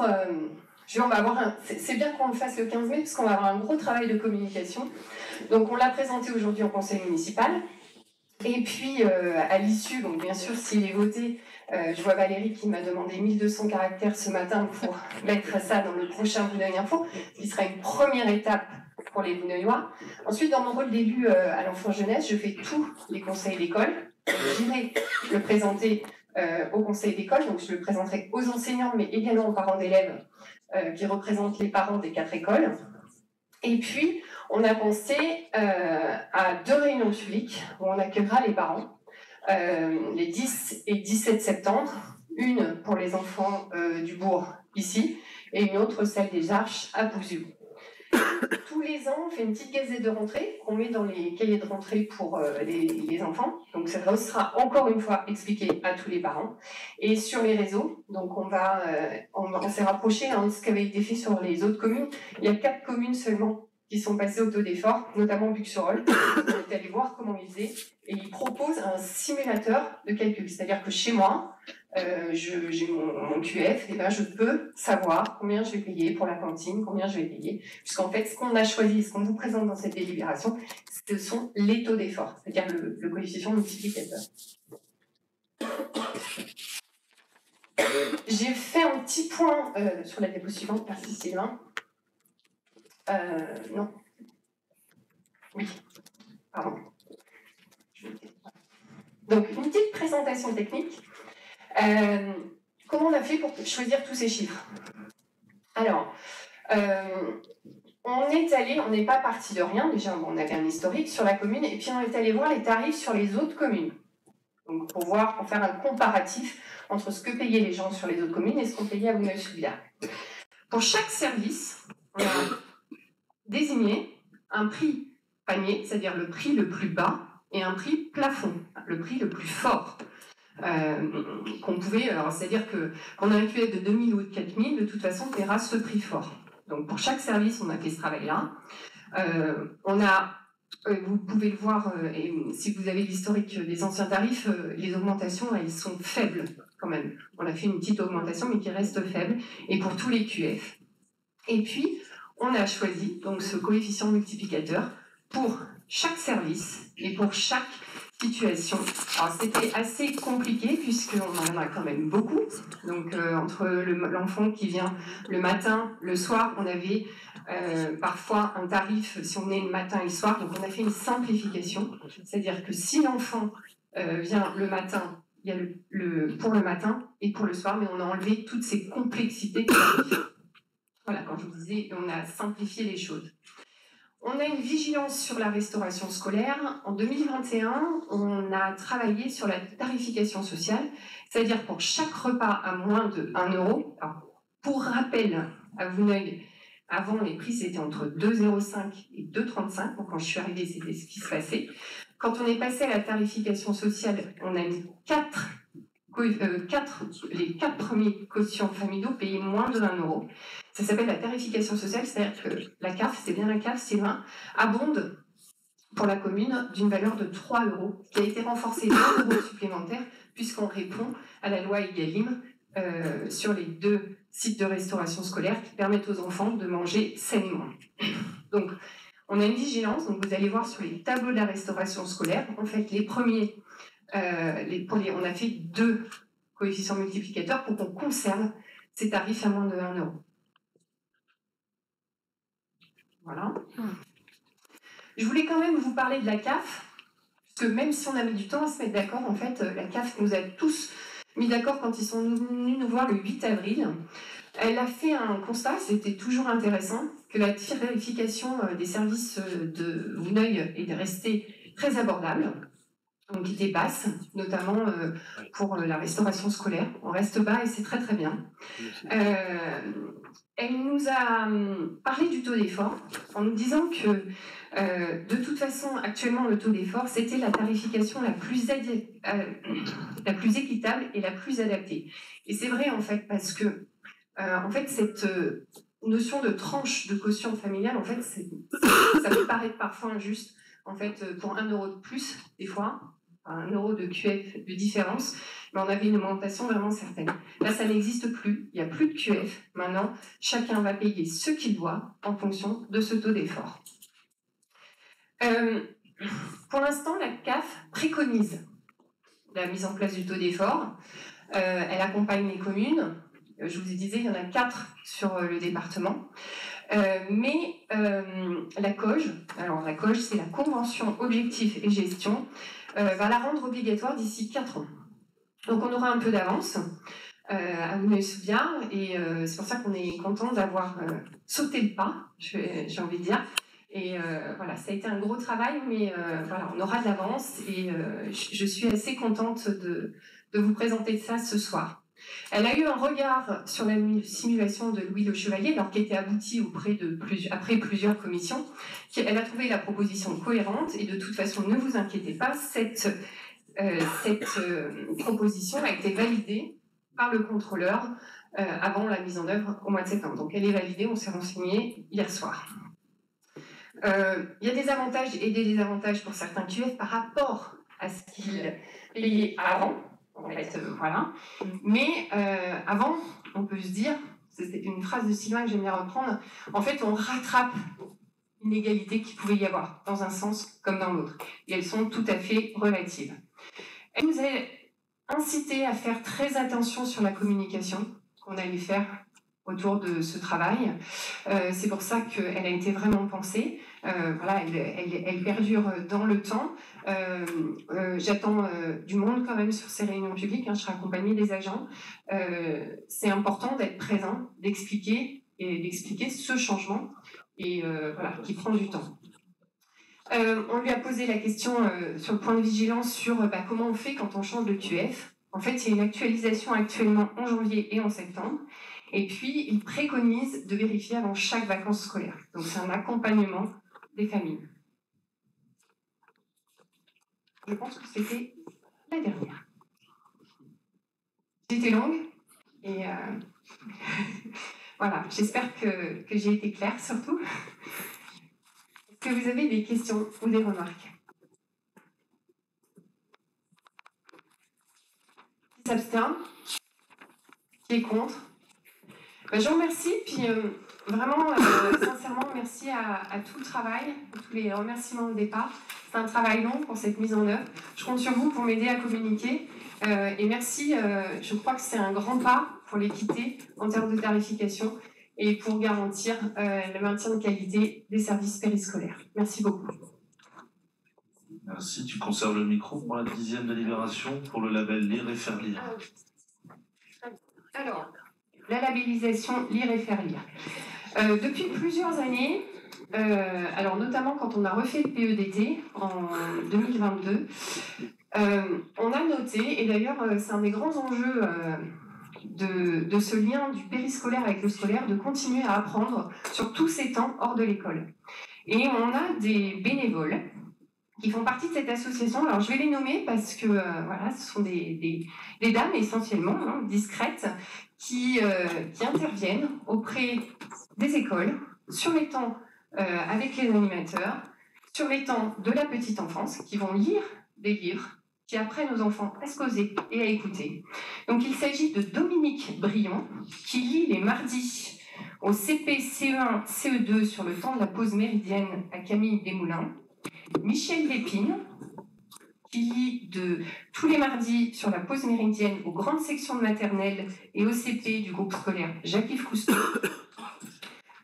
va avoir c'est bien qu'on le fasse le 15 mai parce qu'on va avoir un gros travail de communication. Donc on l'a présenté aujourd'hui en conseil municipal. Et puis à l'issue, donc bien sûr s'il est voté, je vois Valérie qui m'a demandé 1200 caractères ce matin pour mettre ça dans le prochain Vouneuil Info, qui sera une première étape pour les Vouneuillois. Ensuite, dans mon rôle d'élu à l'enfance jeunesse, je fais tous les conseils d'école. J'irai le présenter au conseil d'école, donc je le présenterai aux enseignants, mais également aux parents d'élèves qui représentent les parents des 4 écoles. Et puis, on a pensé à 2 réunions publiques où on accueillera les parents. Les 10 et 17 septembre, une pour les enfants du bourg ici et une autre celle des Arches à Bouzou. Tous les ans, on fait une petite gazette de rentrée qu'on met dans les cahiers de rentrée pour les enfants. Donc ça sera encore une fois expliqué à tous les parents. Et sur les réseaux, donc on s'est rapproché de ce qui avait été fait sur les autres communes. Il y a 4 communes seulement qui sont passées au taux d'effort, notamment Buxerolles. On est allé voir comment ils faisaient et ils proposent un simulateur de calcul. C'est-à-dire que chez moi, j'ai mon QF, et ben je peux savoir combien je vais payer pour la cantine, combien je vais payer. Puisqu'en fait, ce qu'on a choisi, ce qu'on vous présente dans cette délibération, ce sont les taux d'effort, c'est-à-dire le coefficient multiplicateur. J'ai fait un petit point sur la diapo suivante, merci Sylvain. Non. Oui. Pardon. Donc, une petite présentation technique. Comment on a fait pour choisir tous ces chiffres? Alors, on n'est pas parti de rien. Déjà, on avait un historique sur la commune, et puis on est allé voir les tarifs sur les autres communes. Donc, pour faire un comparatif entre ce que payaient les gens sur les autres communes et ce qu'on payait à Vouneuil-sous-Biard. Pour chaque service, on a désigné un prix panier, c'est-à-dire le prix le plus bas, et un prix plafond, le prix le plus fort. Qu'on pouvait, alors c'est-à-dire que qu'on a un QF de 2000 ou de 4000, de toute façon, on paiera ce prix fort. Donc pour chaque service, on a fait ce travail-là. Vous pouvez le voir, et si vous avez l'historique des anciens tarifs, les augmentations, elles sont faibles quand même. On a fait une petite augmentation, mais qui reste faible, et pour tous les QF. Et puis, on a choisi donc ce coefficient multiplicateur pour chaque service et pour chaque situation. Alors c'était assez compliqué puisqu'on en a quand même beaucoup. Donc entre l'enfant qui vient le matin, le soir, on avait parfois un tarif si on venait le matin et le soir. Donc on a fait une simplification. C'est-à-dire que si l'enfant vient le matin, il y a pour le matin et pour le soir, mais on a enlevé toutes ces complexités de tarifs. Voilà, quand je vous disais, on a simplifié les choses. On a une vigilance sur la restauration scolaire. En 2021, on a travaillé sur la tarification sociale, c'est-à-dire pour chaque repas à moins de 1 €. Alors, pour rappel, à Vouneuil, avant, les prix c'était entre 2,05 et 2,35. Donc quand je suis arrivée, c'était ce qui se passait. Quand on est passé à la tarification sociale, on a mis les 4 premiers quotients familiaux payaient moins de 1 €. Ça s'appelle la tarification sociale, c'est-à-dire que la CAF, c'est bien la CAF, Sylvain, abonde pour la commune d'une valeur de 3 €, qui a été renforcée d'1 € supplémentaire, puisqu'on répond à la loi Egalim sur les 2 sites de restauration scolaire qui permettent aux enfants de manger sainement. Donc, on a une vigilance, donc vous allez voir sur les tableaux de la restauration scolaire, en fait, les premiers, on a fait 2 coefficients multiplicateurs pour qu'on conserve ces tarifs à moins de 1 €. Voilà. Je voulais quand même vous parler de la CAF, parce que même si on a mis du temps à se mettre d'accord, en fait, la CAF nous a tous mis d'accord quand ils sont venus nous voir le 8 avril. Elle a fait un constat, c'était toujours intéressant, que la tarification des services de Vouneuil est restée très abordable, donc était basse, notamment pour la restauration scolaire. On reste bas et c'est très très bien. Elle nous a parlé du taux d'effort en nous disant que de toute façon, actuellement, le taux d'effort, c'était la tarification la plus équitable et la plus adaptée. Et c'est vrai, en fait, parce que en fait, cette notion de tranche de quotient familial, en fait, ça peut paraître parfois injuste. En fait, pour 1 € de plus, des fois, 1 € de QF de différence, mais on avait une augmentation vraiment certaine. Là, ça n'existe plus. Il n'y a plus de QF. Maintenant, chacun va payer ce qu'il doit en fonction de ce taux d'effort. Pour l'instant, la CAF préconise la mise en place du taux d'effort. Elle accompagne les communes. Je vous disais, il y en a 4 sur le département. Mais la COGE, alors la COGE, c'est la Convention Objectifs et Gestion, va la rendre obligatoire d'ici 4 ans. Donc on aura un peu d'avance à Vouneuil-sous-Biard, et c'est pour ça qu'on est content d'avoir sauté le pas, j'ai envie de dire. Et voilà, ça a été un gros travail, mais voilà, on aura de l'avance, et je suis assez contente de vous présenter ça ce soir. Elle a eu un regard sur la simulation de Louis Le Chevalier, alors qui était aboutie après plusieurs commissions. Elle a trouvé la proposition cohérente, et de toute façon, ne vous inquiétez pas, cette proposition a été validée par le contrôleur avant la mise en œuvre au mois de septembre. Donc elle est validée, on s'est renseigné hier soir. Il y a des avantages et des désavantages pour certains QF par rapport à ce qu'ils payaient avant. En fait, voilà. Mais avant, on peut se dire, c'est une phrase de Sylvain que j'aime bien reprendre, en fait, on rattrape une égalité qu'il pouvait y avoir, dans un sens comme dans l'autre. Et elles sont tout à fait relatives. Elle nous a incité à faire très attention sur la communication qu'on allait faire autour de ce travail. C'est pour ça qu'elle a été vraiment pensée. Voilà, elle perdure dans le temps. J'attends du monde quand même sur ces réunions publiques. Je serai accompagnée des agents. C'est important d'être présent, d'expliquer ce changement, et voilà, qui prend du temps. On lui a posé la question sur le point de vigilance sur comment on fait quand on change de QF. En fait, il y a une actualisation actuellement en janvier et en septembre. Et puis, il préconise de vérifier avant chaque vacances scolaires. Donc, c'est un accompagnement des familles. Je pense que c'était la dernière. J'étais longue, et voilà, j'espère que j'ai été claire surtout. Est-ce que vous avez des questions ou des remarques? Qui s'abstient? Qui est contre? Je vous remercie, puis vraiment, sincèrement, merci à tout le travail, à tous les remerciements au départ. C'est un travail long pour cette mise en œuvre. Je compte sur vous pour m'aider à communiquer. Et merci, je crois que c'est un grand pas pour l'équité en termes de tarification et pour garantir le maintien de qualité des services périscolaires. Merci beaucoup. Merci. Tu conserves le micro pour la 10e délibération pour le label Lire et Faire Lire. Alors, la labellisation Lire et Faire Lire. Depuis plusieurs années, alors notamment quand on a refait le PEDT en 2022, on a noté, et d'ailleurs c'est un des grands enjeux de ce lien du périscolaire avec le scolaire, de continuer à apprendre sur tous ces temps hors de l'école. Et on a des bénévoles qui font partie de cette association. Alors je vais les nommer parce que voilà, ce sont des dames essentiellement, discrètes, qui interviennent auprès des écoles sur les temps avec les animateurs, sur les temps de la petite enfance, qui vont lire des livres qui apprennent aux enfants à se poser et à écouter. Donc il s'agit de Dominique Brion, qui lit les mardis au CP, CE1, CE2 sur le temps de la pause méridienne à Camille Desmoulins. Michel Lépine, qui lit tous les mardis sur la pause méridienne aux grandes sections de maternelle et au CP du groupe scolaire Jacques-Yves Cousteau.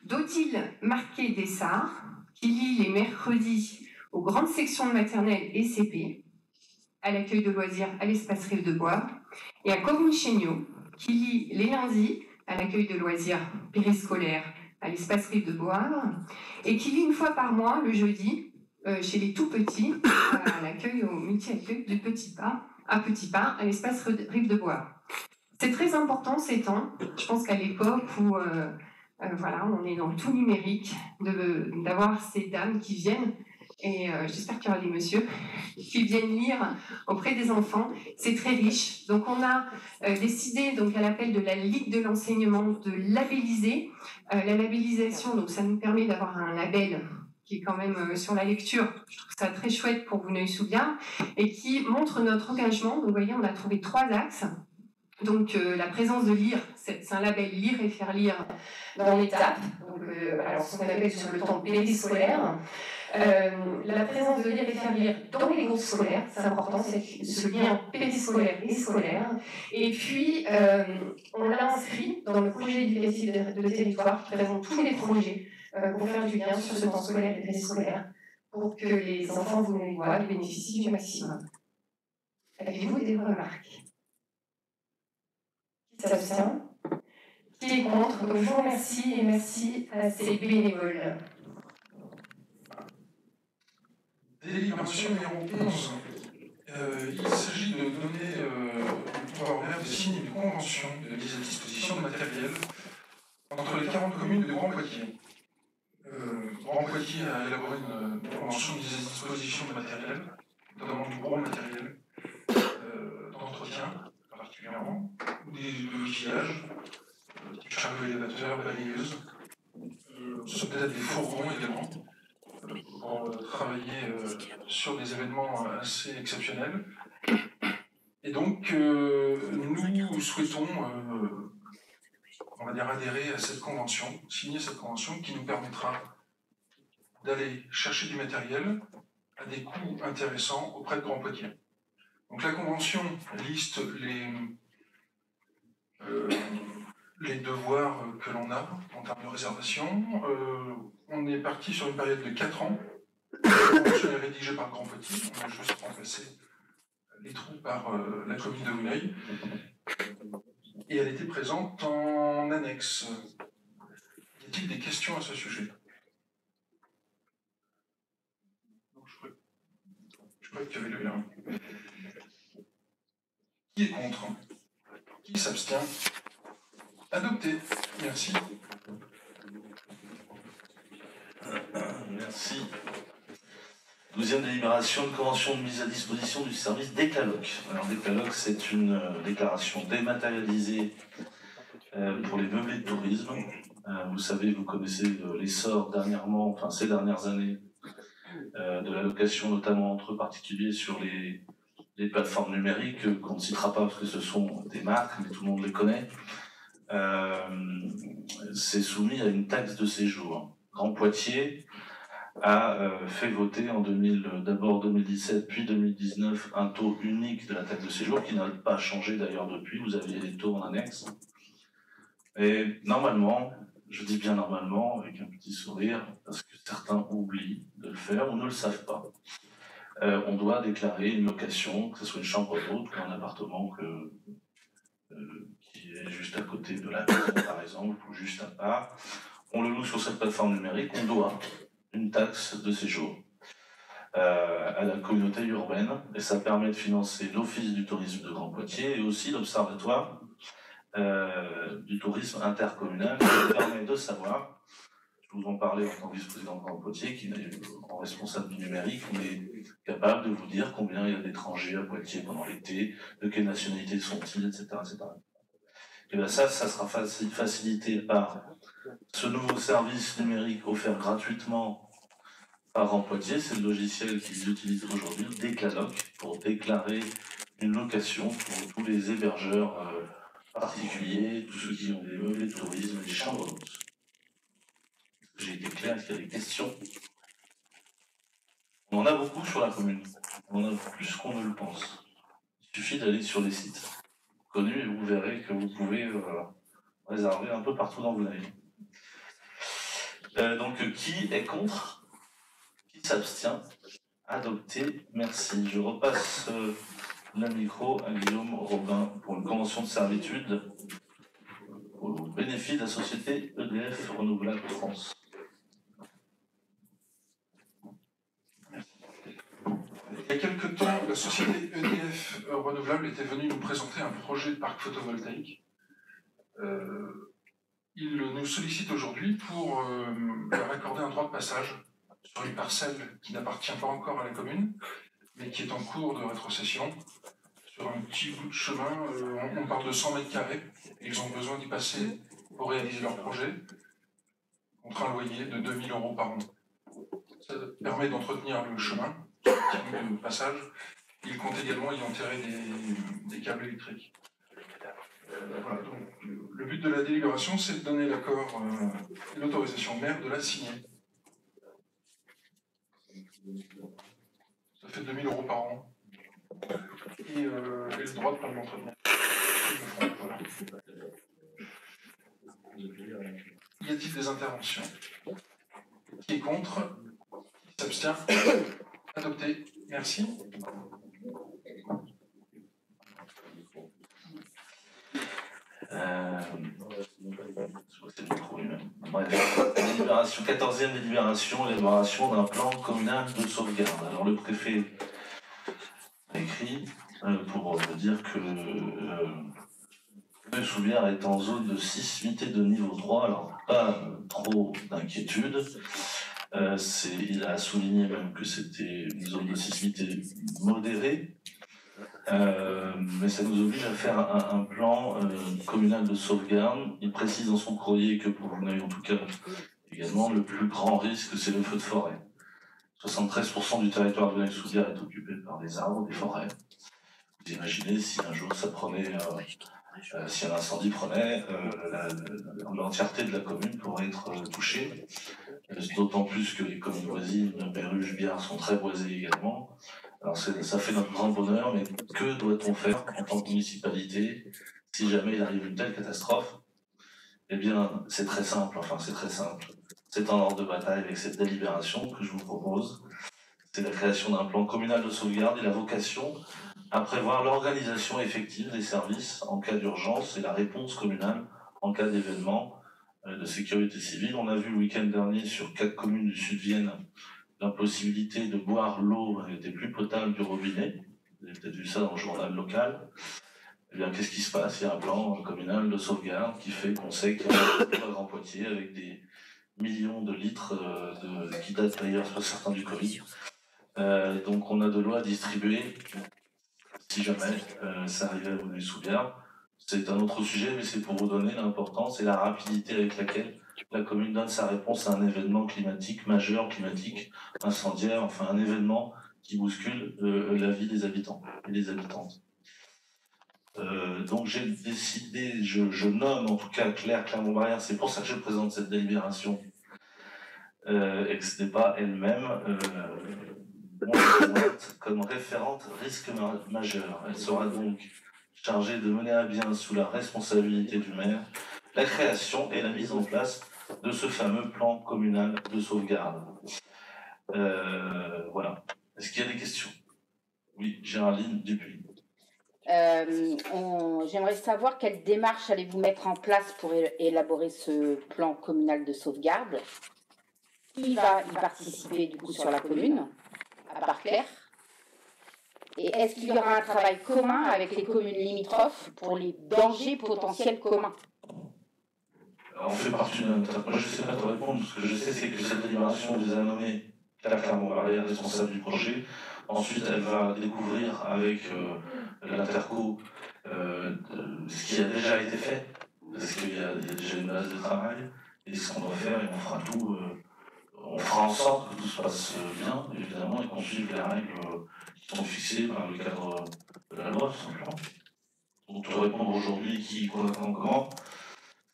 D'Odile Marquet-Dessart, qui lit les mercredis aux grandes sections de maternelle et CP, à l'accueil de loisirs à l'espace Rive de Bois, et à Corinne Chéniaud, qui lit les lundis à l'accueil de loisirs périscolaires à l'espace Rive de Bois, et qui lit une fois par mois, le jeudi, chez les tout-petits, à l'accueil, au multi-accueil du Petit Pas, à l'espace Rive de Bois. C'est très important ces temps. Je pense qu'à l'époque où voilà, on est dans le tout numérique, d'avoir ces dames qui viennent, et j'espère qu'il y aura des messieurs qui viennent lire auprès des enfants. C'est très riche. Donc on a décidé, donc, à l'appel de la Ligue de l'enseignement, de labelliser. La labellisation, donc, ça nous permet d'avoir un label qui est quand même sur la lecture. Je trouve ça très chouette pour Vouneuil sous Biard, et qui montre notre engagement. Donc vous voyez, on a trouvé 3 axes. Donc la présence de lire, c'est un label lire et faire lire dans l'étape, alors ce qu'on appelle sur le temps périscolaire. La présence de lire et faire lire dans les groupes scolaires, c'est important, c'est ce lien périscolaire et scolaire. Et puis on l'a inscrit dans le projet éducatif de territoire qui présente tous les projets pour faire du lien sur ce temps scolaire et périscolaire, pour que les enfants voient et bénéficient du maximum. Avez-vous des remarques? Qui s'abstient? Qui est contre? Donc, je vous remercie et merci à ces bénévoles. Délibération numéro 11. Il s'agit de donner au pouvoir maire de signer une convention de mise à disposition de matériel entre les 40 communes de Grand Poitiers. Grand Poitiers a élaboré une convention de mise à disposition de matériel, notamment du gros matériel d'entretien particulièrement, ou de filage, chariots élévateurs, balayeuses, peut-être des fourgons également, pour travailler sur des événements assez exceptionnels. Et donc, nous souhaitons, on va dire, adhérer à cette convention, signer cette convention qui nous permettra d'aller chercher du matériel à des coûts intéressants auprès de Grand Poitiers. Donc la convention liste les devoirs que l'on a en termes de réservation. On est parti sur une période de 4 ans. La convention est rédigée par Grand Poitiers. On a juste remplacé les trous par la commune de Vouneuil. Et elle était présente en annexe. Y a-t-il des questions à ce sujet? Je crois qu'il y avait le lien. Qui est contre? Qui s'abstient? Adopté. Merci. Merci. 12e délibération de convention de mise à disposition du service Décaloc. Alors Décaloc, c'est une déclaration dématérialisée pour les meublés de tourisme. Vous savez, vous connaissez l'essor dernièrement, enfin ces dernières années, de la location notamment entre particuliers sur les plateformes numériques, qu'on ne citera pas parce que ce sont des marques, mais tout le monde les connaît. C'est soumis à une taxe de séjour. Grand Poitiers a fait voter en d'abord 2017 puis 2019 un taux unique de la taxe de séjour qui n'a pas changé d'ailleurs depuis. Vous aviez les taux en annexe. Et normalement, je dis bien normalement avec un petit sourire parce que certains oublient de le faire ou ne le savent pas, on doit déclarer une location, que ce soit une chambre d'hôte ou un appartement qui est juste à côté de la maison par exemple ou juste à part. On le loue sur cette plateforme numérique, on doit une taxe de séjour à la communauté urbaine, et ça permet de financer l'Office du tourisme de Grand Poitiers et aussi l'Observatoire du tourisme intercommunal, qui permet de savoir, je vous en parlais en tant que vice-président de Grand Poitiers, qui est en responsable du numérique, on est capable de vous dire combien il y a d'étrangers à Poitiers pendant l'été, de quelle nationalité sont-ils, etc. etc. Et bien ça sera facilité par ce nouveau service numérique offert gratuitement par Poitiers, c'est le logiciel qu'ils utilisent aujourd'hui, Déclaloc, pour déclarer une location pour tous les hébergeurs particuliers, tous ceux qui ont des meublés de tourisme, des chambres d'hôtes. J'ai été clair, est-ce qu'il y a des questions? On en a beaucoup sur la commune, on en a plus qu'on ne le pense. Il suffit d'aller sur des sites connus et vous verrez que vous pouvez réserver un peu partout dans vos villes. Donc qui est contre? Qui s'abstient? Adopté, merci. Je repasse le micro à Guillaume Robin pour une convention de servitude au bénéfice de la société EDF Renouvelable France. Il y a quelques temps, la société EDF Renouvelable était venue nous présenter un projet de parc photovoltaïque. Il nous sollicite aujourd'hui pour leur accorder un droit de passage sur une parcelle qui n'appartient pas encore à la commune, mais qui est en cours de rétrocession, sur un petit bout de chemin. On parle de 100 mètres carrés, et ils ont besoin d'y passer pour réaliser leur projet, contre un loyer de 2 000 € par an. Ça permet d'entretenir le chemin, de passage. Ils comptent également y enterrer des câbles électriques. Voilà, donc, le but de la délibération, c'est de donner l'accord et l'autorisation au maire de la signer. Ça fait 2 000 € par an. Et le droit de pas l'entretenir. Voilà. Y a-t-il des interventions? Qui est contre? Qui s'abstient? Adopté. Merci. Bref, délibération, 14e délibération, élaboration d'un plan communal de sauvegarde. Alors le préfet a écrit pour dire que le Soubière est en zone de sismité de niveau 3, alors pas trop d'inquiétude. Il a souligné même que c'était une zone de sismité modérée. Mais ça nous oblige à faire un plan communal de sauvegarde. Il précise dans son courrier que pour vous en tout cas également, le plus grand risque, c'est le feu de forêt. 73% du territoire de Soubière est occupé par des arbres, des forêts. Vous imaginez si un jour ça prenait, si un incendie prenait, l'entièreté de la commune pourrait être touchée. D'autant plus que les communes voisines, Béruges, Biard, sont très boisées également. Alors ça fait notre grand bonheur, mais que doit-on faire en tant que municipalité si jamais il arrive une telle catastrophe? Eh bien, c'est très simple, C'est en ordre de bataille avec cette délibération que je vous propose. C'est la création d'un plan communal de sauvegarde et la vocation à prévoir l'organisation effective des services en cas d'urgence et la réponse communale en cas d'événement de sécurité civile. On a vu le week-end dernier sur 4 communes du Sud-Vienne l'impossibilité de boire l'eau n'était plus potable du robinet. Vous avez peut-être vu ça dans le journal local. Eh bien, qu'est-ce qui se passe? Il y a un plan communal de sauvegarde qui fait qu'on sait qu'il y a un Grand Poitiers avec des millions de litres qui datent d'ailleurs sur certains du Covid. Donc on a de l'eau à distribuer si jamais ça arrivait à vous les Soubière. C'est un autre sujet, mais c'est pour vous donner l'importance et la rapidité avec laquelle la commune donne sa réponse à un événement climatique majeur, climatique, incendiaire, enfin un événement qui bouscule la vie des habitants et des habitantes. Donc j'ai décidé, je nomme en tout cas Claire Clermont-Barrière, c'est pour ça que je présente cette délibération, et que ce n'est pas elle-même, comme référente risque majeur. Elle sera donc chargée de mener à bien, sous la responsabilité du maire, la création et la mise en place de ce fameux plan communal de sauvegarde. Voilà. Est-ce qu'il y a des questions? Oui, Géraldine Dupuis. J'aimerais savoir quelle démarche allez-vous mettre en place pour élaborer ce plan communal de sauvegarde? Qui va y participer du coup sur la commune, à part Claire? Et est-ce qu'il y aura un travail commun avec les communes limitrophes pour les dangers potentiels communs? On fait partie d'un... Moi, je ne sais pas te répondre. Ce que je sais, c'est que cette délibération vous a nommé Claire Clermont-Barrière, responsable du projet. Ensuite, elle va découvrir avec l'Interco ce qui a déjà été fait, parce qu'il y a déjà une base de travail, et ce qu'on doit faire, et on fera tout On fera en sorte que tout se passe bien, évidemment, et qu'on suive les règles qui sont fixées par le cadre de la loi, tout simplement. Donc, te répondre aujourd'hui qui, quoi, quand, comment.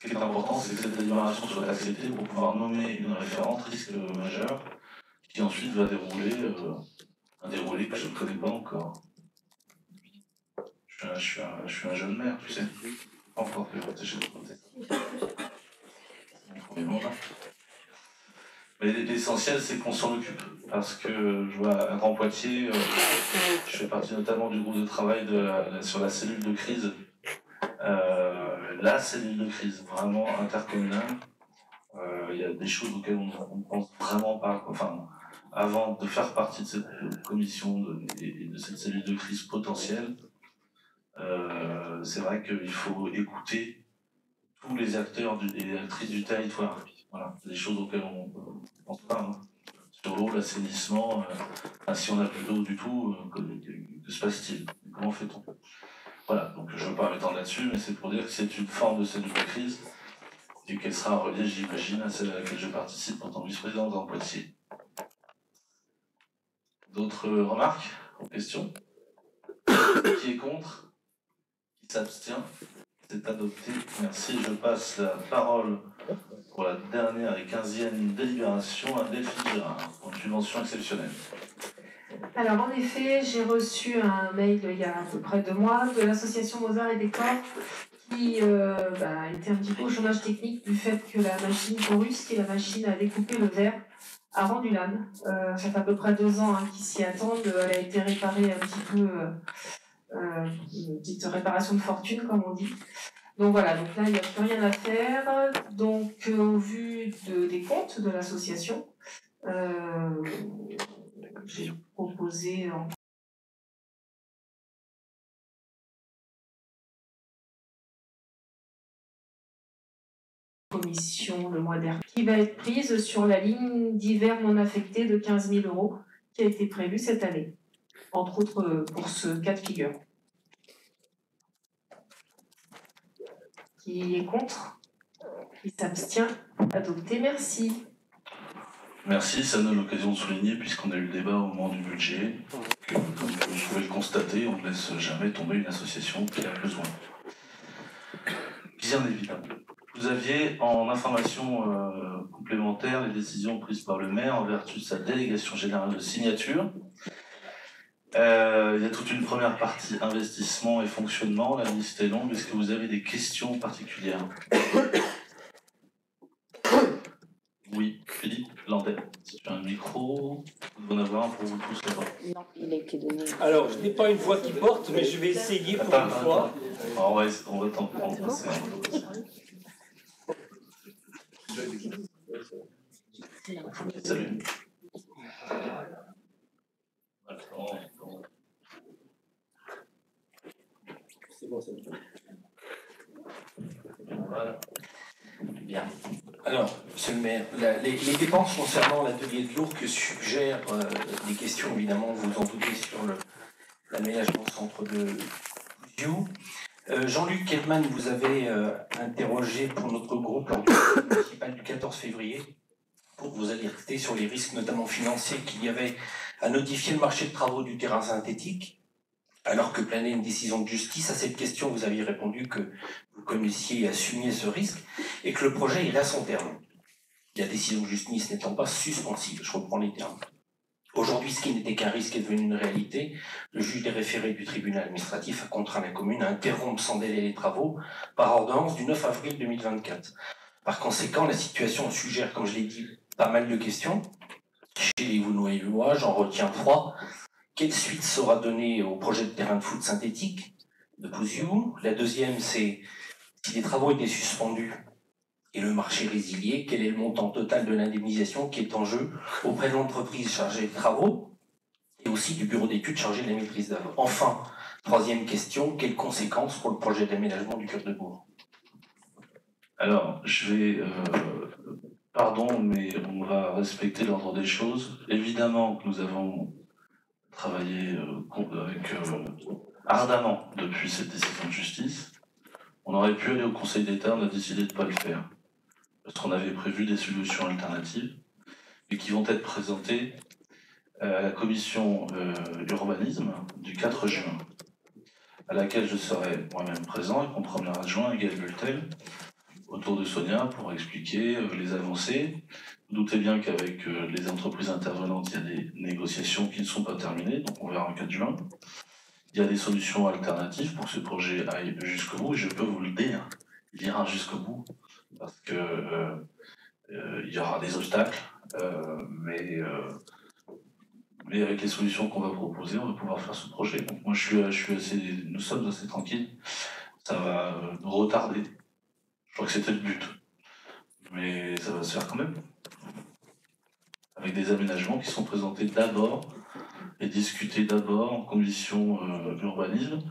Ce qui est important, c'est que cette délibération soit acceptée pour pouvoir nommer une référente risque majeur, qui ensuite va dérouler un déroulé que je ne connais pas encore. Je suis un jeune maire, tu sais. Pas encore que protéger le côté. Mon premier mandat. Mais l'essentiel, c'est qu'on s'en occupe. Parce que je vois à Grand Poitiers, je fais partie notamment du groupe de travail sur la cellule de crise. La cellule de crise, vraiment intercommunale. Il y a des choses auxquelles on ne pense vraiment pas. Enfin, avant de faire partie de cette commission et de cette cellule de crise potentielle, c'est vrai qu'il faut écouter tous les acteurs et les actrices du territoire. Voilà, des choses auxquelles on ne pense pas. Hein. Sur l'eau, l'assainissement, si on n'a plus d'eau du tout, que se passe-t-il? Comment fait-on? Voilà, donc je ne veux pas m'étendre là-dessus, mais c'est pour dire que c'est une forme de cellule de crise et qu'elle sera reliée, j'imagine, à celle à laquelle je participe en tant que vice-président dans Poitiers. D'autres remarques ou questions? Qui est contre? Qui s'abstient? C'est adopté. Merci. Je passe la parole pour la dernière et 15e délibération à Delphine Girard pour une subvention exceptionnelle. Alors en effet, j'ai reçu un mail il y a à peu près 2 mois de l'association Mozart et Décor qui était un petit peu au chômage technique du fait que la machine Chorus, qui est la machine à découper le verre, a rendu l'âne. Ça fait à peu près 2 ans qu'ils s'y attendent. Elle a été réparée un petit peu, une petite réparation de fortune comme on dit. Donc voilà, donc là il n'y a plus rien à faire. Donc au vu des comptes de l'association, j'ai proposé en commission le mois dernier, qui va être prise sur la ligne d'hiver non affectée de 15 000 € qui a été prévue cette année, entre autres pour ce cas de figure. Qui est contre? Qui s'abstient? Adopté, merci. Merci, ça donne l'occasion de souligner, puisqu'on a eu le débat au moment du budget, que, comme vous pouvez le constater, on ne laisse jamais tomber une association qui a besoin. Bien évidemment. Vous aviez en information complémentaire les décisions prises par le maire en vertu de sa délégation générale de signature. Il y a toute une première partie investissement et fonctionnement, la liste est longue. Est-ce que vous avez des questions particulières? Oui, Philippe Landais, si tu as un micro, vous devez en avoir un pour vous tous là-bas. Non, il a été donné. Alors, je n'ai pas une voix qui porte, mais je vais essayer pour une fois. Alors, on va t'en prendre. Salut. C'est bon, c'est bon. Voilà. Bien. Alors, monsieur le maire, les dépenses concernant l'atelier de l'Ourcq suggèrent des questions, évidemment, vous en doutez, sur l'aménagement centre de Pouziou. Jean-Luc Kelman, vous avez interrogé pour notre groupe lors du conseil municipal du 14 février pour vous alerter sur les risques, notamment financiers, qu'il y avait à notifier le marché de travaux du terrain synthétique, alors que planait une décision de justice. À cette question, vous aviez répondu que vous connaissiez et assumiez ce risque et que le projet irait à son terme. La décision de justice n'étant pas suspensive, je reprends les termes. Aujourd'hui, ce qui n'était qu'un risque est devenu une réalité. Le juge des référés du tribunal administratif a contraint la commune à interrompre sans délai les travaux par ordonnance du 9 avril 2024. Par conséquent, la situation suggère, comme je l'ai dit, pas mal de questions. Chez les Vounois et Vounois, j'en retiens 3. Quelle suite sera donnée au projet de terrain de foot synthétique de Pouziou? La deuxième, c'est si les travaux étaient suspendus et le marché résilié, quel est le montant total de l'indemnisation qui est en jeu auprès de l'entreprise chargée des travaux et aussi du bureau d'études chargé de la maîtrise d'œuvre. Enfin, troisième question, quelles conséquences pour le projet d'aménagement du cœur de Bourg? Alors, je vais... pardon, mais on va respecter l'ordre des choses. Évidemment que nous avons travaillé ardemment depuis cette décision de justice. On aurait pu aller au Conseil d'État, on a décidé de ne pas le faire, parce qu'on avait prévu des solutions alternatives. et qui vont être présentés à la commission urbanisme du 4 juin, à laquelle je serai moi-même présent et mon premier adjoint, Gaël Bultel, autour de Sonia pour expliquer les avancées. Doutez bien qu'avec les entreprises intervenantes, il y a des négociations qui ne sont pas terminées, donc on verra le 4 juin. Il y a des solutions alternatives pour que ce projet aille jusqu'au bout, et je peux vous le dire, il ira jusqu'au bout, parce que il y aura des obstacles, mais avec les solutions qu'on va proposer, on va pouvoir faire ce projet. Donc moi, nous sommes assez tranquilles. Ça va nous retarder. Je crois que c'était le but, mais ça va se faire quand même. Avec des aménagements qui sont présentés d'abord et discutés d'abord en commission urbanisme.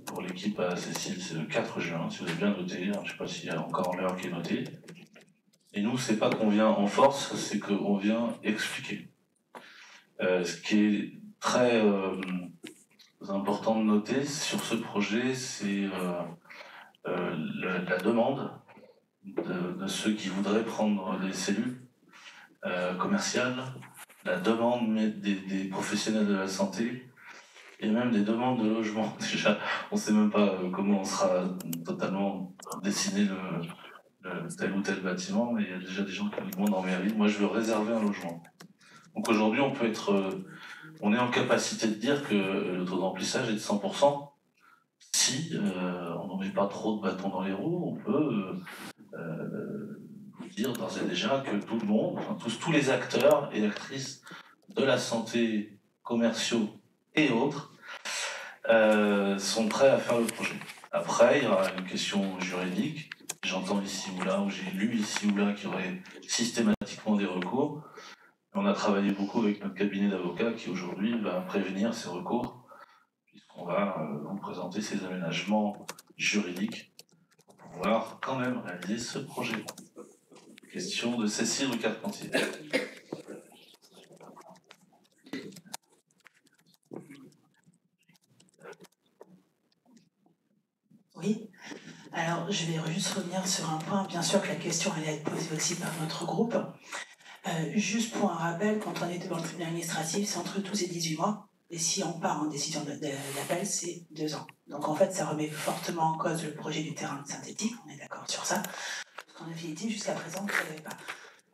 Pour l'équipe à Cécile, c'est le 4 juin, si vous avez bien noté. Je ne sais pas s'il y a encore l'heure qui est notée. Et nous, c'est pas qu'on vient en force, c'est qu'on vient expliquer. Ce qui est très important de noter sur ce projet, c'est la demande de ceux qui voudraient prendre des cellules commerciales, la demande des professionnels de la santé et même des demandes de logement. Déjà, on ne sait même pas comment on sera totalement dessiné tel ou tel bâtiment, mais il y a déjà des gens qui nous demandent en mairie, moi je veux réserver un logement. Donc aujourd'hui, on est en capacité de dire que le taux d'emplissage est de 100%. Si on n'en met pas trop de bâtons dans les roues, on peut vous dire d'ores et déjà que tout le monde, enfin, tous les acteurs et actrices de la santé, commerciaux et autres, sont prêts à faire le projet. Après, il y aura une question juridique. J'entends ici ou là, ou j'ai lu ici ou là qu'il y aurait systématiquement des recours. On a travaillé beaucoup avec notre cabinet d'avocats qui aujourd'hui va prévenir ces recours, puisqu'on va vous présenter ces aménagements juridiques pour pouvoir quand même réaliser ce projet. Question de Cécile Ricard-Pontier. Oui. Alors, je vais juste revenir sur un point. Bien sûr que la question allait être posée aussi par notre groupe. Juste pour un rappel, quand on est devant le tribunal administratif, c'est entre 12 et 18 mois. Et si on part en décision d'appel, c'est 2 ans. Donc en fait, ça remet fortement en cause le projet du terrain synthétique, on est d'accord sur ça. Parce qu'en définitive, jusqu'à présent, vous ne savez pas.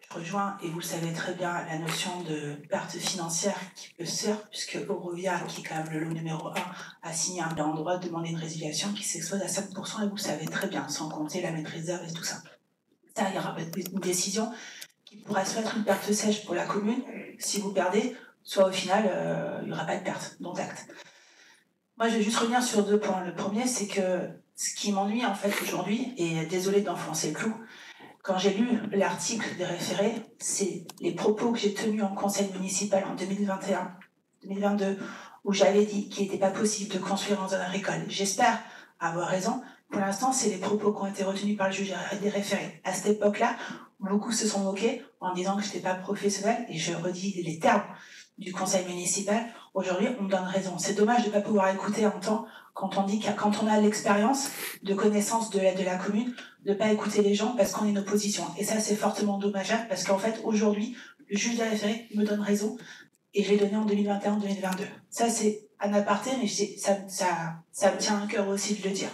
Je rejoins, et vous le savez très bien, la notion de perte financière qui peut se faire, puisque Eurovia, qui est quand même le lot numéro 1, a signé un endroit de demander une résiliation qui s'expose à 5%, et vous le savez très bien, sans compter la maîtrise d'œuvre et tout ça. Ça, il y aura une décision qui pourra soit être une perte sèche pour la commune, si vous perdez, soit au final, il n'y aura pas de perte, dont acte. Moi, je vais juste revenir sur 2 points. Le premier, c'est que ce qui m'ennuie en fait aujourd'hui, et désolé d'enfoncer le clou, quand j'ai lu l'article des référés, c'est les propos que j'ai tenus en conseil municipal en 2021-2022, où j'avais dit qu'il n'était pas possible de construire en zone agricole. J'espère avoir raison. Pour l'instant, c'est les propos qui ont été retenus par le juge des référés. À cette époque-là, beaucoup se sont moqués en disant que je n'étais pas professionnelle, et je redis les termes du conseil municipal. Aujourd'hui, on me donne raison. C'est dommage de ne pas pouvoir écouter en temps quand on dit quand on a l'expérience de connaissance de la commune, de ne pas écouter les gens parce qu'on est une opposition. Et ça, c'est fortement dommageable parce qu'en fait, aujourd'hui, le juge des référés me donne raison et je l'ai donné en 2021-2022. Ça, c'est un aparté, mais ça me tient à cœur aussi de le dire.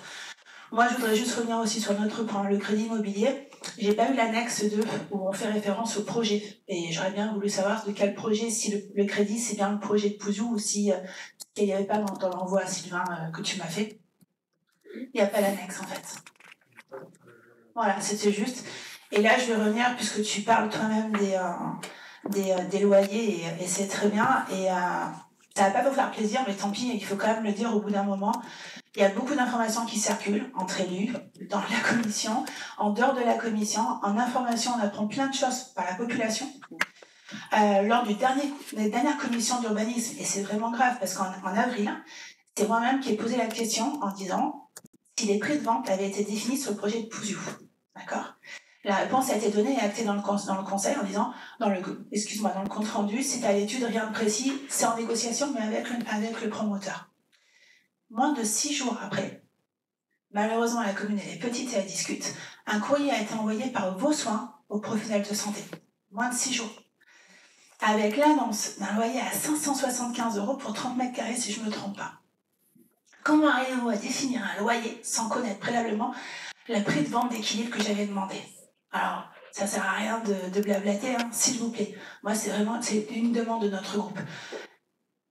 Moi, je voudrais juste revenir aussi sur notre point, le crédit immobilier. J'ai pas eu l'annexe 2 où on fait référence au projet. Et j'aurais bien voulu savoir de quel projet, si le crédit, c'est bien le projet de Pouzou ou si il n'y avait pas dans l'envoi, Sylvain, que tu m'as fait. Il n'y a pas l'annexe, en fait. Voilà, c'était juste. Et là, je vais revenir, puisque tu parles toi-même des loyers, et c'est très bien. Et ça va pas vous faire plaisir, mais tant pis, il faut quand même le dire au bout d'un moment. Il y a beaucoup d'informations qui circulent entre élus, dans la commission, en dehors de la commission. En information, on apprend plein de choses par la population. Lors des dernières commissions d'urbanisme, et c'est vraiment grave, parce qu'en avril, c'est moi-même qui ai posé la question en disant si les prix de vente avaient été définis sur le projet de Pouzou. D'accord ? La réponse a été donnée et actée dans le conseil en disant, dans le compte rendu, c'est à l'étude, rien de précis, c'est en négociation, mais avec le promoteur. Moins de 6 jours après, malheureusement la commune elle est petite et elle discute, un courrier a été envoyé par vos soins aux professionnels de santé. moins de 6 jours. Avec l'annonce d'un loyer à 575 € pour 30 mètres carrés, si je ne me trompe pas. Comment arrivez-vous à définir un loyer sans connaître préalablement le prix de vente d'équilibre que j'avais demandé? Alors, ça ne sert à rien de blablater, hein, s'il vous plaît. Moi, c'est une demande de notre groupe.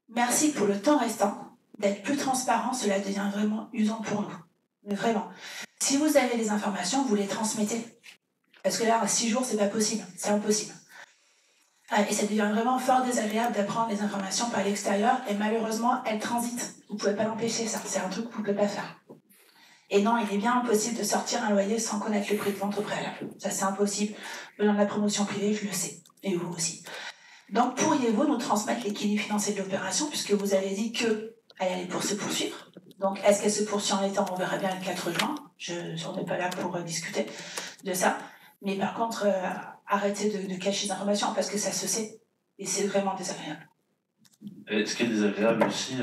Merci pour le temps restant d'être plus transparent, cela devient vraiment usant pour nous. Mais vraiment. Si vous avez des informations, vous les transmettez. Parce que là, 6 jours, c'est pas possible. C'est impossible. Et ça devient vraiment fort désagréable d'apprendre les informations par l'extérieur. Et malheureusement, elles transitent. Vous ne pouvez pas l'empêcher, ça. C'est un truc que vous ne pouvez pas faire. Et non, il est bien impossible de sortir un loyer sans connaître le prix de vente au préalable. Ça, c'est impossible. Dans la promotion privée, je le sais. Et vous aussi. Donc, pourriez-vous nous transmettre l'équilibre financier de l'opération, puisque vous avez dit qu'elle allait pour se poursuivre. Donc, est-ce qu'elle se poursuit en l'état? On verra bien le 4 juin. On n'est pas là pour discuter de ça. Mais par contre, arrêtez de cacher les informations, parce que ça se sait. Et c'est vraiment désagréable. Et ce qui est désagréable aussi,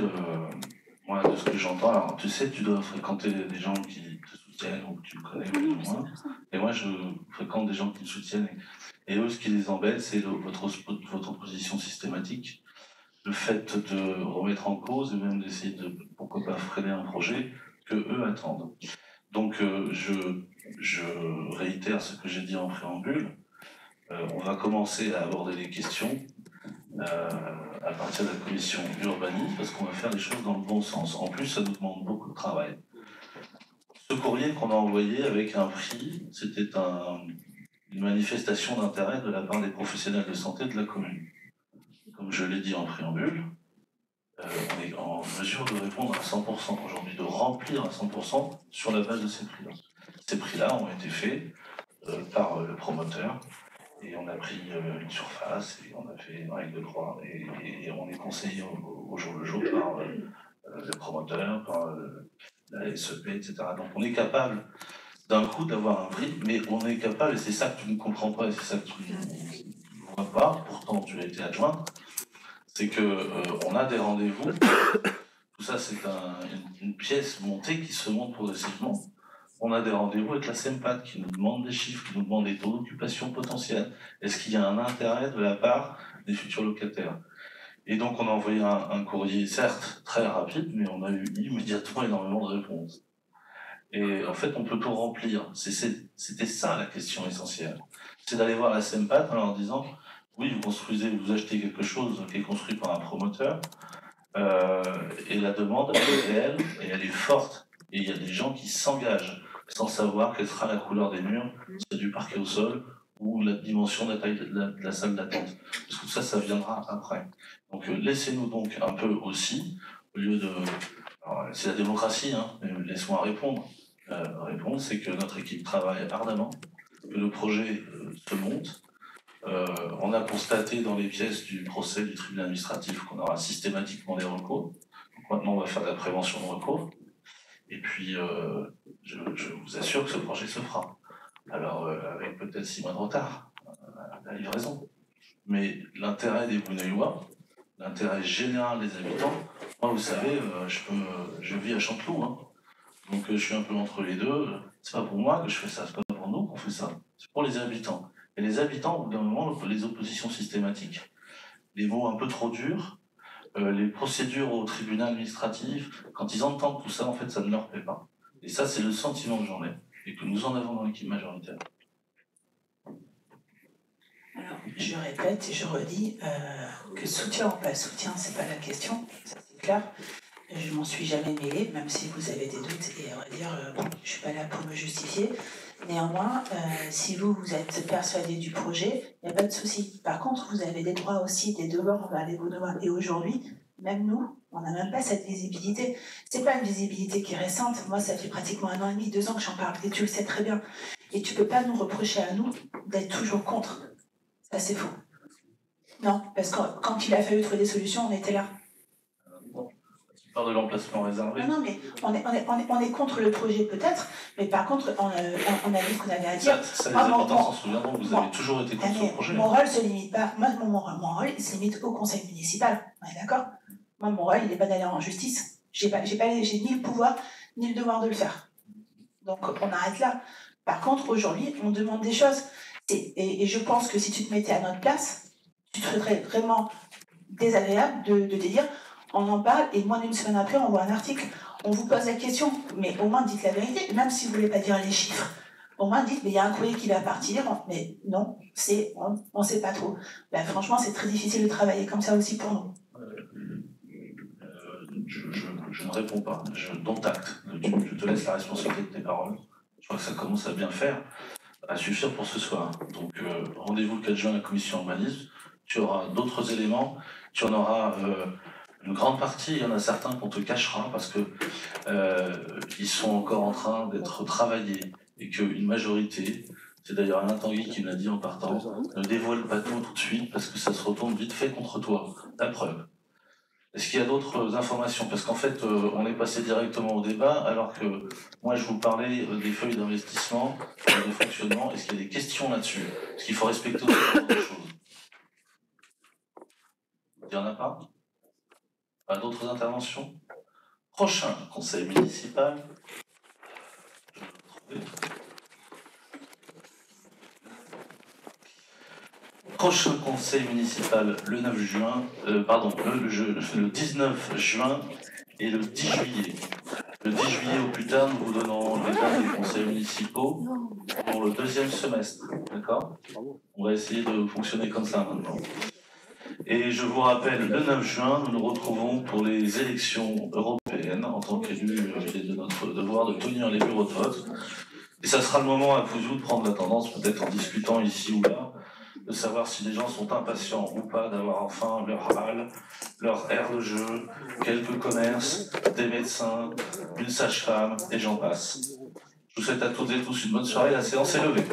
moi, de ce que j'entends, alors tu sais, tu dois fréquenter des gens qui te soutiennent ou que tu connais plus ou moins. Et moi, je fréquente des gens qui me soutiennent. Et eux, ce qui les embête, c'est votre opposition systématique. Le fait de remettre en cause et même d'essayer de, pourquoi pas, freiner un projet que eux attendent. Donc, je réitère ce que j'ai dit en préambule. On va commencer à aborder les questions à partir de la commission urbanisme, parce qu'on va faire les choses dans le bon sens. En plus, ça nous demande beaucoup de travail. Ce courrier qu'on a envoyé avec un prix, c'était une manifestation d'intérêt de la part des professionnels de santé de la commune. Comme je l'ai dit en préambule, on est en mesure de répondre à 100% aujourd'hui, de remplir à 100% sur la base de ces prix-là. Ces prix-là ont été faits par le promoteur, et on a pris une surface, et on a fait une règle de droit, et on est conseillé au jour le jour par le promoteur, par la SEP, etc. Donc on est capable d'un coup d'avoir un prix, mais on est capable, et c'est ça que tu ne comprends pas, et c'est ça que tu ne vois pas, pourtant tu as été adjointe, c'est qu'on a des rendez-vous, tout ça c'est une pièce montée qui se monte progressivement. On a des rendez-vous avec la SEMPAD qui nous demande des chiffres, qui nous demande des taux d'occupation potentiels. Est-ce qu'il y a un intérêt de la part des futurs locataires? Et donc on a envoyé un courrier, certes très rapide, mais on a eu immédiatement énormément de réponses. Et en fait, on peut tout remplir. C'était ça la question essentielle. C'est d'aller voir la SEMPAD en leur disant oui, vous achetez quelque chose qui est construit par un promoteur, et la demande, elle est réelle, et elle est forte. Et il y a des gens qui s'engagent sans savoir quelle sera la couleur des murs, si c'est du parquet au sol, ou la dimension de la taille de la salle d'attente. Parce que tout ça, ça viendra après. Donc laissez-nous donc un peu aussi, au lieu de... C'est la démocratie, hein, laisse-moi répondre. Répondre, c'est que notre équipe travaille ardemment, que le projet se monte. On a constaté dans les pièces du procès du tribunal administratif qu'on aura systématiquement des recours. Donc maintenant, on va faire de la prévention de recours. Et puis, je vous assure que ce projet se fera. Alors, avec peut-être 6 mois de retard, la livraison. Mais l'intérêt des Bounaillois, l'intérêt général des habitants, moi, vous savez, je vis à Chanteloup, hein. Donc je suis un peu entre les deux. C'est pas pour moi que je fais ça, c'est pas pour nous qu'on fait ça. C'est pour les habitants. Et les habitants, au bout d'un moment, les oppositions systématiques, les mots un peu trop durs, les procédures au tribunal administratif, quand ils entendent tout ça, en fait, ça ne leur plaît pas. Et ça, c'est le sentiment que j'en ai, et que nous en avons dans l'équipe majoritaire. Alors, je répète et je redis que soutien ou pas soutien, c'est pas la question, ça c'est clair. Je m'en suis jamais mêlée, même si vous avez des doutes, et à vrai dire, je suis pas là pour me justifier. Néanmoins, si vous êtes persuadé du projet, il n'y a pas de souci. Par contre, vous avez des droits aussi, des devoirs envers les Vaudois. Et aujourd'hui, même nous, on n'a même pas cette visibilité. C'est pas une visibilité qui est récente. Moi, ça fait pratiquement 1 an et demi, 2 ans que j'en parle, et tu le sais très bien. Et tu peux pas nous reprocher à nous d'être toujours contre. Ça, c'est faux. Non, parce que quand il a fallu trouver des solutions, on était là. De l'emplacement réservé. Non, mais on est contre le projet peut-être, mais par contre, on a dit ce qu'on avait à dire. Ça les habitants s'en souviendront, vous avez toujours été contre ce projet. Mon rôle se limite pas, mon rôle il se limite au conseil municipal, on est d'accord? Moi, mon rôle, il n'est pas d'aller en justice. J'ai ni le pouvoir, ni le devoir de le faire. Donc, on arrête là. Par contre, aujourd'hui, on demande des choses. Et je pense que si tu te mettais à notre place, tu te ferais vraiment désagréable de te dire, on en parle et moins d'une semaine après, on voit un article, on vous pose la question, mais au moins dites la vérité, même si vous ne voulez pas dire les chiffres. Au moins dites, mais il y a un courrier qui va partir, mais non, on ne sait pas trop. Ben, franchement, c'est très difficile de travailler comme ça aussi pour nous. Je ne réponds pas, je donne acte. Je te laisse la responsabilité de tes paroles. Je crois que ça commence à bien faire, à suffire pour ce soir. Donc rendez-vous le 4 juin à la commission urbanisme. Tu auras d'autres éléments, tu en auras une grande partie, il y en a certains qu'on te cachera parce que ils sont encore en train d'être travaillés et qu'une majorité, c'est d'ailleurs Alain Tanguy qui me l'a dit en partant, ne dévoile pas tout de suite parce que ça se retourne vite fait contre toi. La preuve. Est-ce qu'il y a d'autres informations? Parce qu'en fait, on est passé directement au débat, alors que moi, je vous parlais des feuilles d'investissement, de fonctionnement. Est-ce qu'il y a des questions là-dessus? Est-ce qu'il faut respecter aussi autre chose? Il n'y en a pas? Pas d'autres interventions? Prochain conseil municipal. Je vais le trouver. Prochain conseil municipal le 9 juin, le 19 juin et le 10 juillet. Le 10 juillet au plus tard, nous vous donnons les dates des conseils municipaux pour le deuxième semestre. D'accord? On va essayer de fonctionner comme ça maintenant. Et je vous rappelle, le 9 juin, nous nous retrouvons pour les élections européennes. En tant qu'élus, il est de notre devoir de tenir les bureaux de vote. Et ça sera le moment à vous de prendre la tendance, peut-être en discutant ici ou là, de savoir si les gens sont impatients ou pas d'avoir enfin leur halle, leur aire de jeu, quelques commerces, des médecins, une sage-femme, et j'en passe. Je vous souhaite à toutes et tous une bonne soirée. La séance est levée.